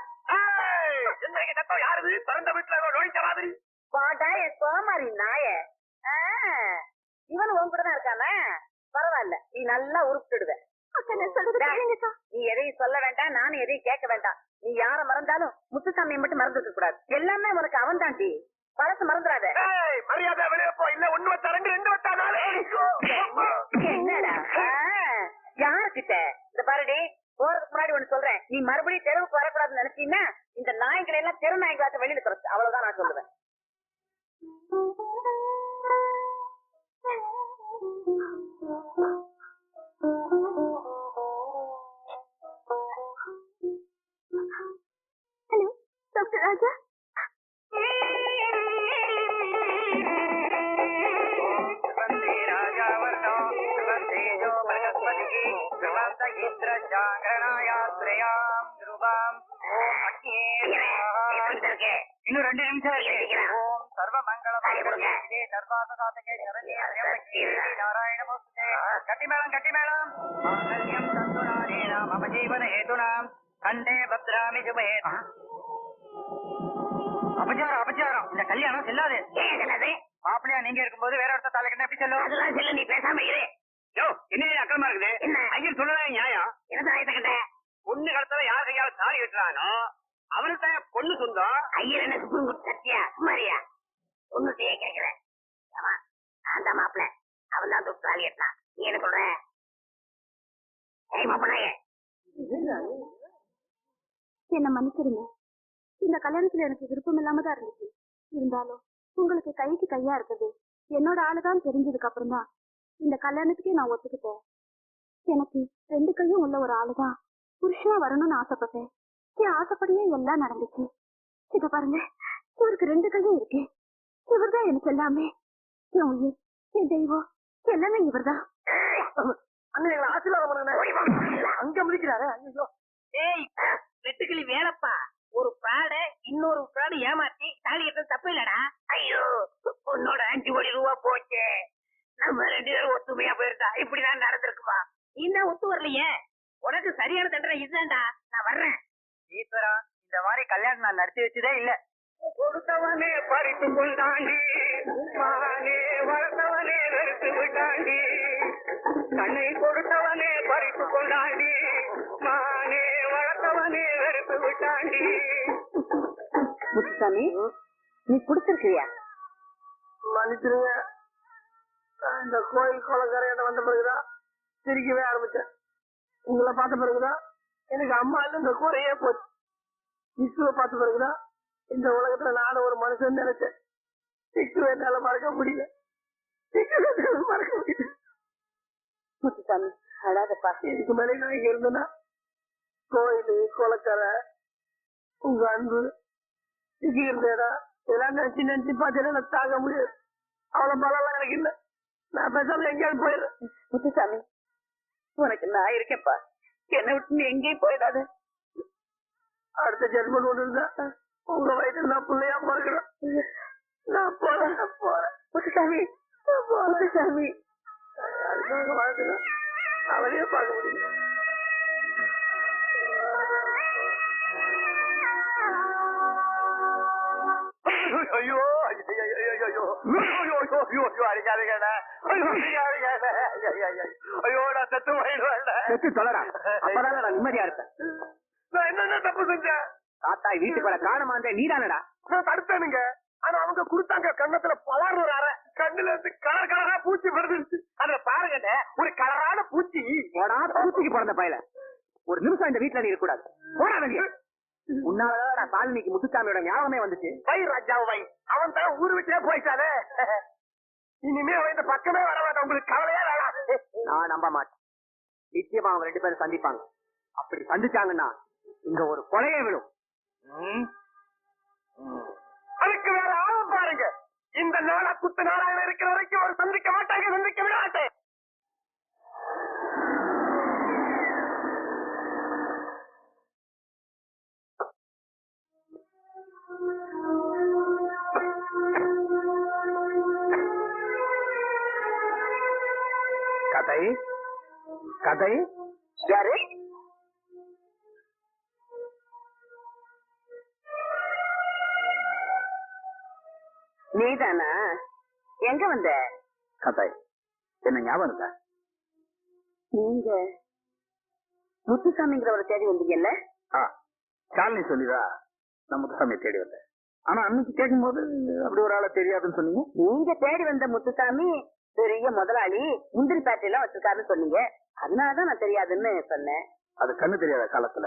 பாடா என் சோமாரி நாய, இவன் உன் கூட தான் இருக்கானே. பரவாயில்ல, நீ நல்லா உருப்பிடுவ. அக்கா நான் சொல்றது கேளுங்கக்கா. நீ எதையும் சொல்ல வேண்டாம், நானும் எதையும் கேட்க வேண்டாம். நீ யார மறந்தாலும் முத்துசாமியை மட்டும் மறந்துக்க கூடாது. எல்லாமே உனக்கு அவன் தாண்டி, பழசு மறந்துடாத. மரியாதை வெளியே போ, இல்ல 1 வச்சா 2 2 வச்சா 4. என்னடா யாருக்கிட்ட? இந்த பாருடி, போறதுக்கு முன்னாடி ஒண்ணு சொல்றேன், நீ மறுபடியும் தெருவுக்கு வரக்கூடாதுன்னு நினைச்சீங்கன்னா இந்த நாய்களை எல்லாம் தெரு நாய்களாட்ட வெளியில குறைச்சு, அவ்வளவுதான் நான் சொல்லுவேன். ஹலோ டாக்டர் ராஜா. இன்னும் 2 நிமிஷம் இருக்கு. ஓம் சர்வ மங்கள கட்டி மேளம் கட்டி மேளம். மாங்கல்யம் தந்துநாதேனாம் மம ஜீவன ஹேதுனாம் கண்டே பத்ராமி சுபே. அபச்சாரம் அபச்சாரம், இந்த கல்யாணம் செல்லாது. மாப்பிள்ளையா நீங்க இருக்கும்போது வேற ஒருத்தர் தலைக்கணும் எப்படி செல்லும்? அதெல்லாம் சொல்ல, நீ பேசாம இரு. யோ என்ன அக்கறமா இருக்குது? ஐயர் சொல்லலாம் நியாயம். என்ன ஆயத்தக்கிட்ட பொண்ணு கடத்தல யார் கையால தாலி கட்டுறானோ அவனுக்கு தான் பொண்ணு சொந்தம். ஐயர் என்ன சுப்ரீம் கோர்ட் சத்தியா குமாரியா ஒண்ணுத்தையே கேட்கிறேன். அந்த மாப்பிள்ள அவன் தான் தொட்டு தாலி கட்டினான். நீ என்ன சொல்ற? ஏய் மாப்பிள்ளையே, என்ன மன்னிச்சிருங்க. இந்த கல்யாணத்துல எனக்கு விருப்பம் இல்லாம தான் இருந்துச்சு. இருந்தாலும் உங்களுக்கு கைக்கு கையா இருக்குது என்னோட ஆளுதான் தெரிஞ்சதுக்கு அப்புறம் தான் இந்த கல்யாணத்துக்கே நான் ஒத்துக்கிட்டேன். எனக்கு 2 கையும் உள்ள ஒரு ஆளுதான் புருஷனா வரணும்னு ஆசைப்பட்டேன். என் ஆசைப்படியே எல்லாம் நடந்துச்சு. இத பாருங்க, இவருக்கு 2 கையும் இருக்கு. இவர்தான் எனக்கு எல்லாமே. என் உயிர், என் தெய்வம், எல்லாமே இவர்தான். அண்ணன் எங்களை ஆசீர்வாதம் பண்ணுங்க. அங்க முடிக்கிறாரு. ஐயோ, ஏய் வெட்டுக்கிளி வேலைப்பா, ஒரு பிராட இன்னொரு பிராடு ஏமாத்தி தாலி கட்ட தப்பு இல்லடா. ஐயோ, உன்னோட 5 கோடி ரூபா போச்சு. நம்ம 2 பேரும் ஒத்துமையா போயிருந்தா இப்படிதான் நடந்திருக்குமா? நீ தான் ஒத்து வரலையே. உனக்கு சரியான தண்டனை இதுதான்டா. நான் வர்றேன். ஈஸ்வரா, இந்த மாதிரி கல்யாணம் நான் நடத்தி வச்சதே இல்ல. கொடுத்தவனே பறித்து கொண்டாண்டி, மகனே வளர்த்தவனே வெறுத்து விட்டாண்டி. கண்ணை கொடுத்தவனே பறித்து கொண்டாண்டி, மகனே வளர்த்தவனே வெறுத்து விட்டாண்டி. முத்துசாமி, நீ குடுத்திருக்கியா? மன்னிச்சிருங்க. இந்த கோயில் கொலக்கரையிட்ட வந்த பிறகுதான் சிரிக்கவே ஆரம்பிச்சேன். உங்களை பார்த்த பிறகுதான் எனக்கு அம்மா இல்ல இந்த குறையே போச்சு. இசுவை பார்த்த பிறகுதான் இந்த உலகத்துல நானும் ஒரு மனுஷன் நினைச்சேன். இசுவை என்னால மறக்க முடியல. இசுவை என்னால மறக்க முடியல. முத்துசாமி, அழாதப்பா. இதுக்கு மேலே நான் இங்க இருந்தேன்னா கோயில் கொலக்கரை, உங்க அன்பு, இங்க இருந்த இடம் இதெல்லாம் நினைச்சு நினைச்சு பார்த்தேன்னா எனக்கு தாங்க முடியாது. அவ்வளவு பலம் எனக்கு இல்லை. நான் பேசாம எங்கேயாவது போயிடுறேன். முத்துசாமி, உனக்கு நான் இருக்கேன்ப்பா. என்னை விட்டு நீ எங்கேயும் போயிடாத. அடுத்த ஜென்மம் ஒண்ணு இருந்தா உங்க வயசுல நான் பிள்ளையா பிறக்கணும். நான் போறேன். முத்துசாமி, முத்துசாமி, அதுக்காக வாழ்க்கை அவளையே பார்க்க முடியும். ஐயோ அடிக்காதீங்க. ஐயோ, நான் செத்து போயிடுவேன். செத்து தொலைடா, அப்பதான் நான் நிம்மதியா இருப்பேன். நான் என்னென்ன தப்பு செஞ்சேன்? தாத்தாய் வீட்டுக்குள்ள காணமாந்தே நீதானடா. நான் தடுத்தேனுங்க. ஆனா அவங்க கொடுத்தாங்க கண்ணத்துல பலர் ஒரு அறை. கண்ணுல இருந்து கலர் கலரா பூச்சி படுத்துருச்சு. அதுல பாருங்க, ஒரு கலரான பூச்சி. பூச்சிக்கு பிறந்த பயல ஒரு நிமிஷம் இந்த வீட்டுல நீ இருக்க கூடாது. போடாதீங்க. உன்னாலதான் நான் சாலினிக்கு முத்துசாமியோட ஞாபகமே வந்துச்சு. வை ராஜாவை வை. அவன் தான் ஊரு விட்டே போயிட்டானே. இனிமே அவன் இந்த பக்கமே வர மாட்டான். உங்களுக்கு கவலையா வேணாம். நான் நம்ப மாட்டேன். நிச்சயமா அவங்க 2 பேரும் சந்திப்பாங்க. அப்படி சந்திச்சாங்கன்னா இங்க ஒரு கொலையே விடும். அதுக்கு வேற ஆளும் பாருங்க. இந்த நாளா குத்து நாளாக இருக்கிற வரைக்கும் ஒரு சந்திக்க மாட்டாங்க. சந்திக்க விட மாட்டேன். கதை கதை யாரு? நீதானா? எங்க வந்த? கதை என்ன ஞாபகம் இருக்கா? நீங்க முத்துசாமிங்கிறவரை தேடி வந்தீங்கல்ல? சாலினி சொல்லிதான் நான் முத்துசாமியை தேடி வந்தேன். ஆனா அன்னைக்கு கேட்கும் போது அப்படி ஒரு ஆளை தெரியாதுன்னு சொன்னீங்க. நீங்க தேடி வந்த முத்துசாமி பெரிய முதலாளி, முந்திரி பேட்டரி எல்லாம் வச்சிருக்காருன்னு சொன்னீங்க. அதனாலதான் நான் தெரியாதுன்னு சொன்னேன். அது கண்ணு தெரியாத காலத்துல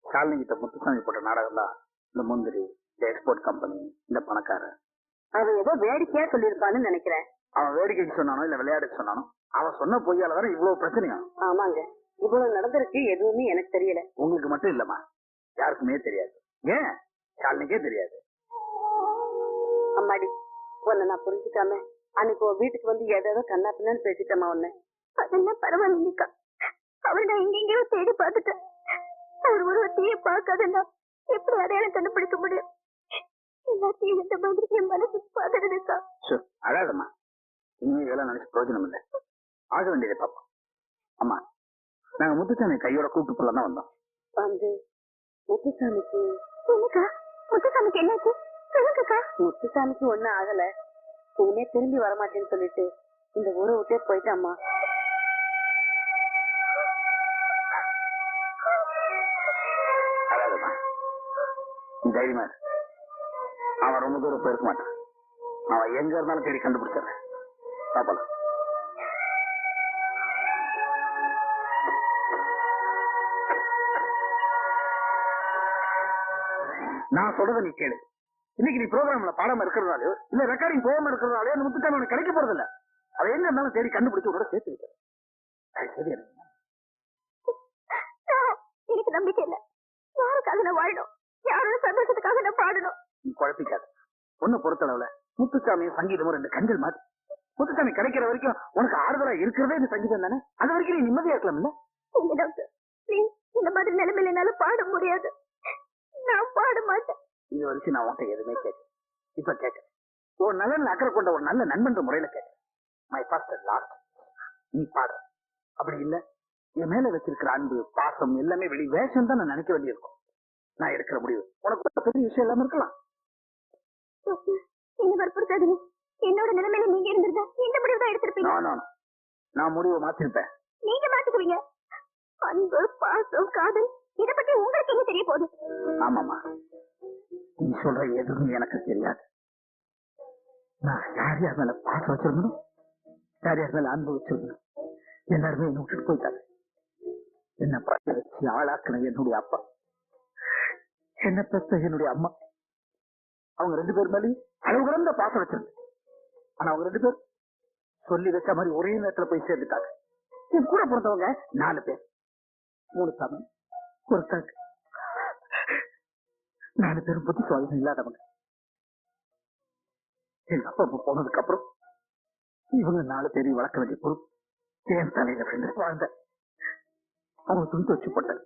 சாலினி கிட்ட முத்துசாமி போட்ட நாடகம் தான் இந்த முந்திரி, இந்த எக்ஸ்போர்ட் கம்பெனி, இந்த பணக்காரன். அவன் ஏதோ வேடிக்கையா சொல்லியிருப்பான்னு நினைக்கிறேன். அவன் வேடிக்கைக்கு சொன்னானோ இல்ல விளையாட்டுக்கு சொன்னானோ, அவன் சொன்ன பொய்யால தானே இவ்வளவு பிரச்சனையா? ஆமாங்க, இவ்வளவு நடந்திருக்கு. எதுவுமே எனக்கு தெரியல. உங்களுக்கு மட்டும் இல்லம்மா, யாருக்குமே தெரியாது. ஏன் சாலினிக்கே தெரியாது. அம்மாடி, உன்னை நான் புரிஞ்சுக்காம அன்னைக்கு உன் வீட்டுக்கு வந்து ஏதாவது கண்ணா பின்னான்னு பேசிட்டமா உன்ன. அதெல்லாம் பரவாயில்லைக்கா. அவர் நான் எங்கெங்கயோ தேடி பார்த்துட்டேன். அவர் உருவத்தையே பார்க்காதன்னா எப்படி அடையாளம் கண்டுபிடிக்க முடியும்? எல்லாத்தையும் இந்த மாதிரி என் மனசு பாத்துடுதுக்கா. அழாதம்மா, இனிமே இதெல்லாம் நினைச்சு பிரயோஜனம் இல்லை. ஆக வேண்டியதை பாப்போம். அம்மா, நாங்க முத்துசாமி கையோட கூப்பிட்டு போல தான் வந்தோம். வந்து முத்துசாமிக்கு என்னக்கா? முத்துசாமிக்கு என்னாச்சு? சொல்லுங்கக்கா. முத்துசாமிக்கு ஒண்ணும் ஆகல. இனிமே திரும்பி வரமாட்டேன்னு சொல்லிட்டு இந்த ஊரை விட்டே போயிட்டாமா. அழாதம்மா, நீ தைரியமா இரு. அவன் ரொம்ப தூரம் போயிருக்க மாட்டான். அவன் எங்க இருந்தாலும் தேடி கண்டுபிடிச்சிடறேன். பாப்பலாம். நான் சொல்றத நீ கேளு. இன்னைக்கு நீ ப்ரோக்ராம்ல பாடாம இருக்கிறதுனாலயோ இல்ல ரெக்கார்டிங் போகாம இருக்கிறதுனாலயோ அந்த முத்துசாமி உனக்கு கிடைக்க போறது இல்ல. அதை எங்க இருந்தாலும் தேடி கண்டுபிடிச்சு உடனே சேர்த்து வைக்கிறேன். எனக்கு நம்பிக்கை இல்ல. யாரு யாருக்காக நான் வாழணும், யாரோட சந்தோஷத்துக்காக நான் பாடணும். நீ குழப்பிக்காத. பொண்ணு பொறுத்தளவுல முத்துசாமியும் சங்கீதமும் ரெண்டு கண்கள் மாதிரி. முத்துசாமி கிடைக்கிற வரைக்கும் உனக்கு ஆறுதலா இருக்கிறதே இந்த சங்கீதம் தானே. அது வரைக்கும் நீ நிம்மதியா இருக்கலாம்ல. இல்ல டாக்டர், ப்ளீஸ், இந்த மாதிரி நிலைமையில என்னால பாட முடியாது. நான் பாட மாட்டேன். இது வரைக்கும் நான் உன்கிட்ட எதுவுமே கேட்க, இப்ப கேட்கறேன். ஒரு நல்ல அக்கறை கொண்ட ஒரு நல்ல நண்பன்ற முறையில கேட்கறேன். மை ஃபர்ஸ்ட் அண்ட் லாஸ்ட், நீ பாடுற. அப்படி இல்ல, என் மேல வச்சிருக்கிற அன்பு பாசம் எல்லாமே வெளி வேஷம் தான் நான் நினைக்க வேண்டியிருக்கும். நான் எடுக்கிற முடிவு உனக்கு ஒரு பெரிய விஷயம் இல்லாம இருக்கலாம். டாக்டர், என்ன வற்புறுத்தாதீங்க. என்னோட நிலைமையில நீங்க இருந்திருந்தா இந்த முடிவு தான் எடுத்திருப்பீங்க. நான் முடிவை மாத்திருப்பேன். நீங்க மாத்திக்குவீங்க. அன்பு, பாசம், காதல், இத பத்தி உங்களுக்கு என்ன தெரிய போகுது? ஆமாமா, நீ சொல்ற எதுவும் எனக்கு தெரியாது. நான் யார் யார் மேல பாசம் வச்சிருந்தனும், யார் யார் மேல அன்பு வச்சிருந்தனும், எல்லாருமே என்ன விட்டுட்டு போயிட்டாங்க. என்ன பழக்க வச்சு ஆளாக்குன என்னுடைய அப்பா, என்ன பெத்த என்னுடைய அம்மா, அவங்க ரெண்டு பேர் மேலேயும் அளவு கடந்த பாசம் வச்சிருந்தேன். ஆனா அவங்க ரெண்டு பேர் சொல்லி வச்ச மாதிரி ஒரே நேரத்துல போய் சேர்ந்துட்டாங்க. என் கூட பிறந்தவங்க 4 பேர், 3 தமிழ், ஒரு தங்க. 4 பேரும் புத்தி சுவாதம் இல்லாதவங்க. எங்க அப்பா அம்மா போனதுக்கு அப்புறம் இவங்க 4 பேரையும் வளர்க்க வேண்டிய பொறுப்பு என் தலையில விழுந்து வாழ்ந்த. அவங்க துணி துவச்சு போட்டேன்,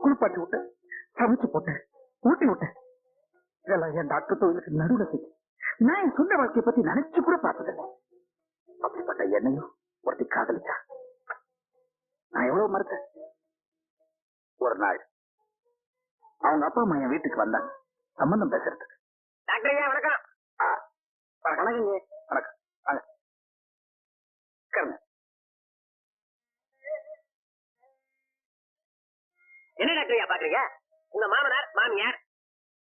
குளிப்பாட்டி விட்டேன், சமைச்சு போட்டேன், ஊட்டி விட்டேன். இதெல்லாம் என் டாக்டர் தொழிலுக்கு நடுவில் செஞ்சு நான் என் சொந்த வாழ்க்கையை பத்தி நினைச்சு கூட பார்த்ததில்லை. அப்படிப்பட்ட என்னையும் ஒருத்தி காதலிச்சா. நான் எவ்வளவு மறுத்தேன். ஒரு நாள் அவங்க அப்பா அம்மா என் வீட்டுக்கு வந்தாங்க சம்பந்தம் பேசுறதுக்கு. டாக்டர் ஐயா வணக்கம். வணக்கங்க. வணக்கம். வாங்க உட்காருங்க. என்ன டாக்டர் ஐயா பாக்குறீங்க? உங்க மாமனார் மாமியார்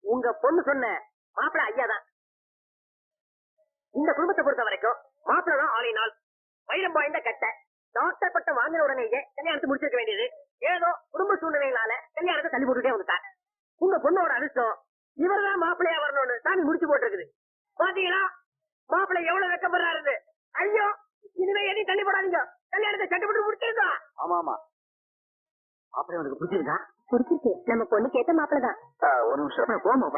உங்க பொண்ணு சொன்ன மாப்பிள்ள ஐயா தான். இந்த குடும்பத்தை பொறுத்த வரைக்கும் மாப்பிள்ள தான் ஆளினால் வைரம் வாய்ந்த கட்ட. டாக்டர் பட்டம் வாங்கின உடனேயே கல்யாணத்தை முடிச்சிருக்க வேண்டியது. ஏதோ குடும்ப சூழ்நிலையினால கல்யாணத்தை தள்ளி போட்டுட்டே வந்துட்டாங்க. உங்க பொண்ணோட அதிர்ஷ்டம் இவர்தான் மாப்பிள்ளையா வரணும்னு சாமி முடிச்சு போட்டிருக்குது. பாத்தீங்களா மாப்பிள்ளை எவ்வளவு வெக்கப்படுறாரு. ஐயோ, இனிமே எதையும் தள்ளி போடாதீங்க, கல்யாணத்தை சட்டப்பட்டு முடிச்சிருக்கா. ஆமா ஆமா, மாப்பிள்ளை உனக்கு பிடிச்சிருக்கா? பிடிச்சிருக்கு. நம்ம பொண்ணு கேட்ட மாப்பிள்ள தான். ஒரு நிமிஷம் போமா.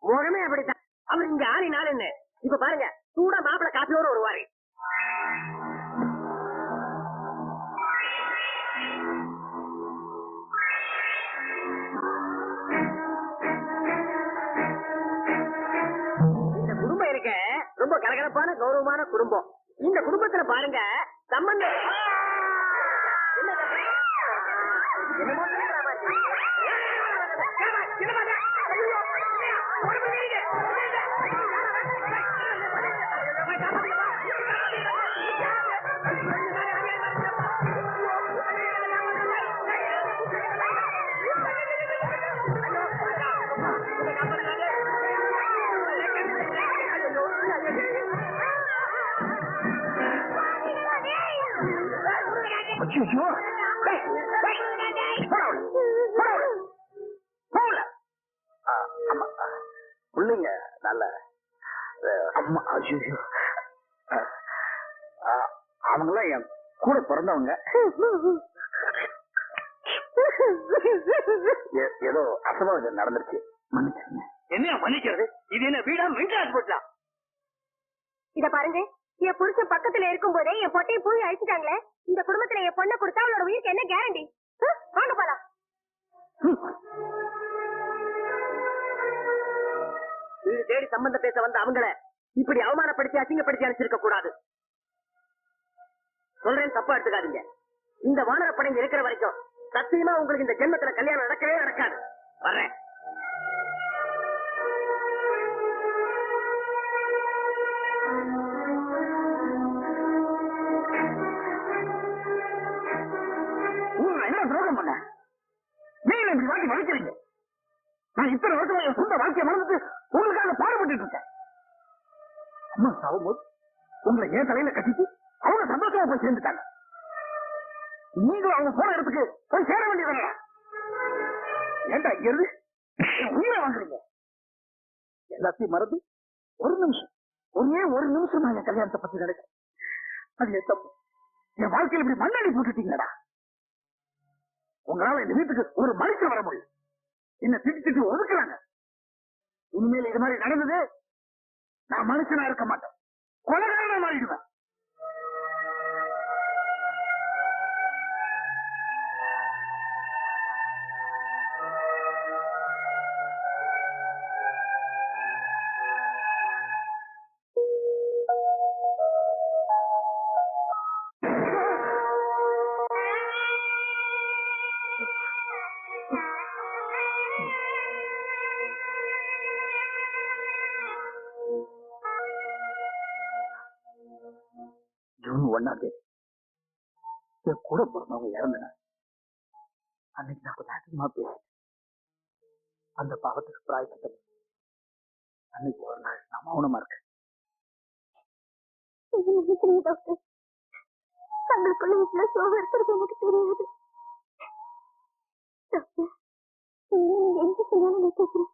முகமே அப்படித்தான். அவர் இங்க ஆளினால் என்ன இப்ப பாருங்க, சூடா மாப்பிள்ளை காப்பியோட வருவாரு. இந்த குடும்பம் இருக்க ரொம்ப கலகலப்பான கௌரவமான குடும்பம். இந்த குடும்பத்துல பாருங்க சம்பந்தம் என்னமோ பேசுற மாதிரி. பிள்ளைங்க நல்ல அம்மா. அவங்களாம் என் கூட பிறந்தவங்க. ஏதோ அசம்பாவிதம் நடந்துருச்சு, மன்னிச்சிருங்க. என்ன மன்னிக்கிறது? இது என்ன வீடா மென்டல் போட்டா? இத பாருங்க, என் புருஷன் பக்கத்துல இருக்கும் போதே என் பொட்டையை போய் அழிச்சிட்டாங்களே. இந்த குடும்பத்துல என் பொண்ணை கொடுத்தா அவளோட உயிருக்கு என்ன கேரண்டி? வாங்க போலாம். வீடு தேடி சம்பந்தம் பேச வந்த அவங்கள இப்படி அவமானப்படுத்தி அசிங்கப்படுத்தி அனுப்பிச்சிருக்க கூடாது. சொல்றேன், தப்பா எடுத்துக்காதீங்க. இந்த வானரப்படைங்க இருக்கிற வரைக்கும் சத்தியமா உங்களுக்கு இந்த ஜென்மத்துல கல்யாணம் நடக்கவே நடக்காது. வர்றேன். என்ன துரோகம் பண்ண? நீங்க இப்படி வாழ்க்கை மறைக்கிறீங்க. நான் இத்தனை வருஷமா என் சொந்த வாழ்க்கையை மறந்துட்டு உங்களுக்காக பாடுபட்டு இருக்கேன். அம்மா சாவும்போது உங்களை ஏன் தலையில கட்டிட்டு அவங்க சந்தோஷமா போய் சேர்ந்துட்டாங்க. நீங்களும் அவங்க போன இடத்துக்கு போய் சேர வேண்டியதான? ஏன்டா இங்க இருந்து உயிரை வாங்குறீங்க? எல்லாத்தையும் மறந்து ஒரு நிமிஷம், ஒரே ஒரு நிமிஷம் நான் என் கல்யாணத்தை பத்தி நினைக்கிறேன். அது என் தப்பு. என் வாழ்க்கையில் இப்படி மண்ணடி போட்டுட்டீங்களா? உங்களால இந்த வீட்டுக்கு ஒரு மனுஷன் வர முடியும். என்ன திட்டு ஒதுக்குறாங்க. இனிமேல் இது மாதிரி நடந்தது நான் மனுஷனா இருக்க மாட்டேன், கொலைகாரனா மாறிடுவேன். ஜூன் 1ஆம் தேதி என் கூட பிறந்தவங்க இறந்துனாங்க. அன்னைக்கு நான் கொஞ்சம் அதிகமா பேசிட்டேன். அந்த பாவத்துக்கு பிராயச்சித்தம் அன்னைக்கு ஒரு நாள் நான் மௌனமா இருக்கேன். டாக்டர், தங்களுக்குள்ள இவ்வளவு சோகம் இருக்கிறது எனக்கு தெரியாது. டாக்டர், நீங்க எந்த சொன்னாலும் நான் கேட்கிறேன்.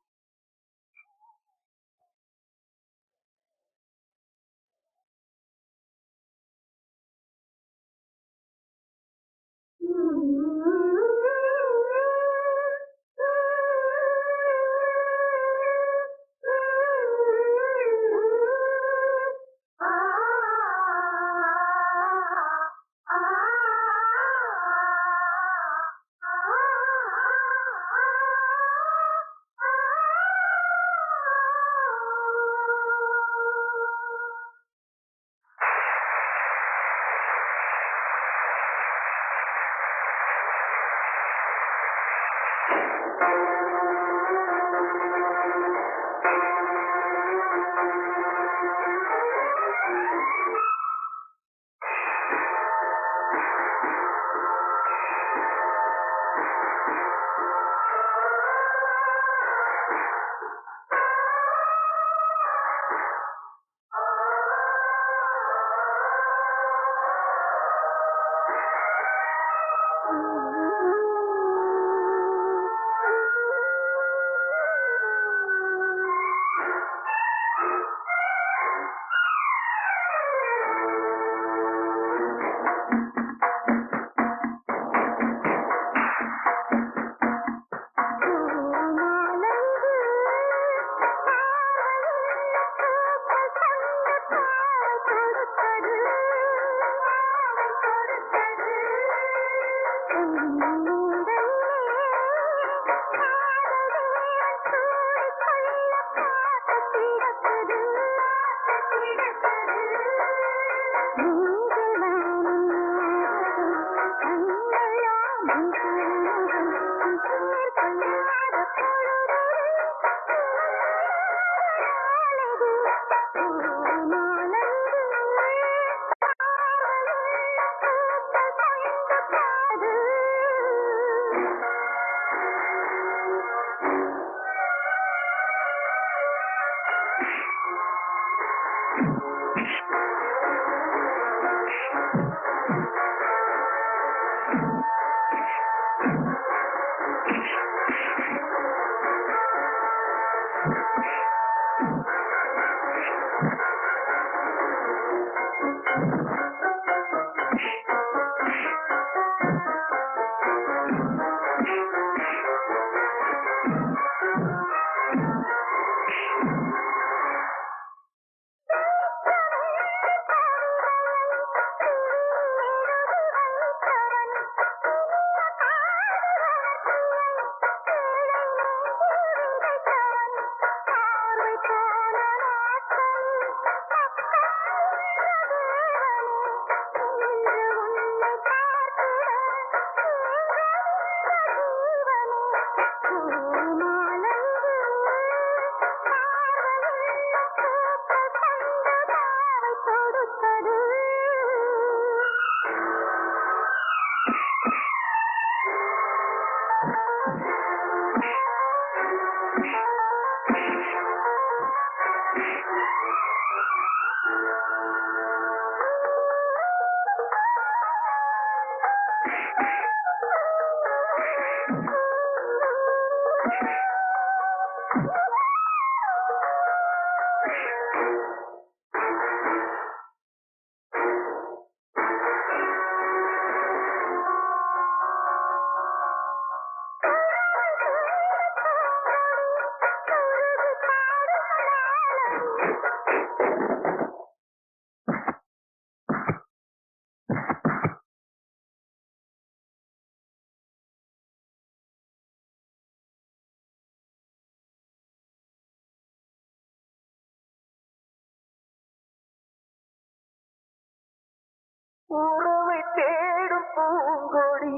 உறவை தேடும் பூங்கொடி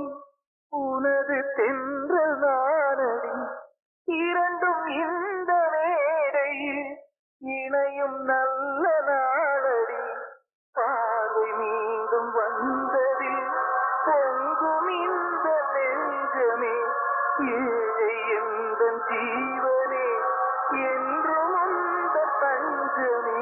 உனது தென்றல் நானடி இரண்டும் இந்த மேடையில் இணையும் நல்ல நாளடி பார்வை மீண்டும் வந்ததில் பொங்கும் இந்த நெஞ்சமே ஏழை எந்த ஜீவனே என்றும் அந்த பஞ்சமே.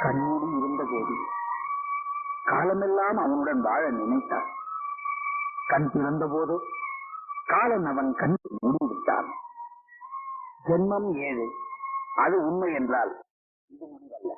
கண்ணோடு இருந்தபோது காலமெல்லாம் அவனுடன் வாழ நினைத்தான். கண் திறந்த போது காலன் அவன் கண் மூடிவிட்டான். ஜென்மம் 7 அது உண்மை என்றால் இது முடிவல்ல.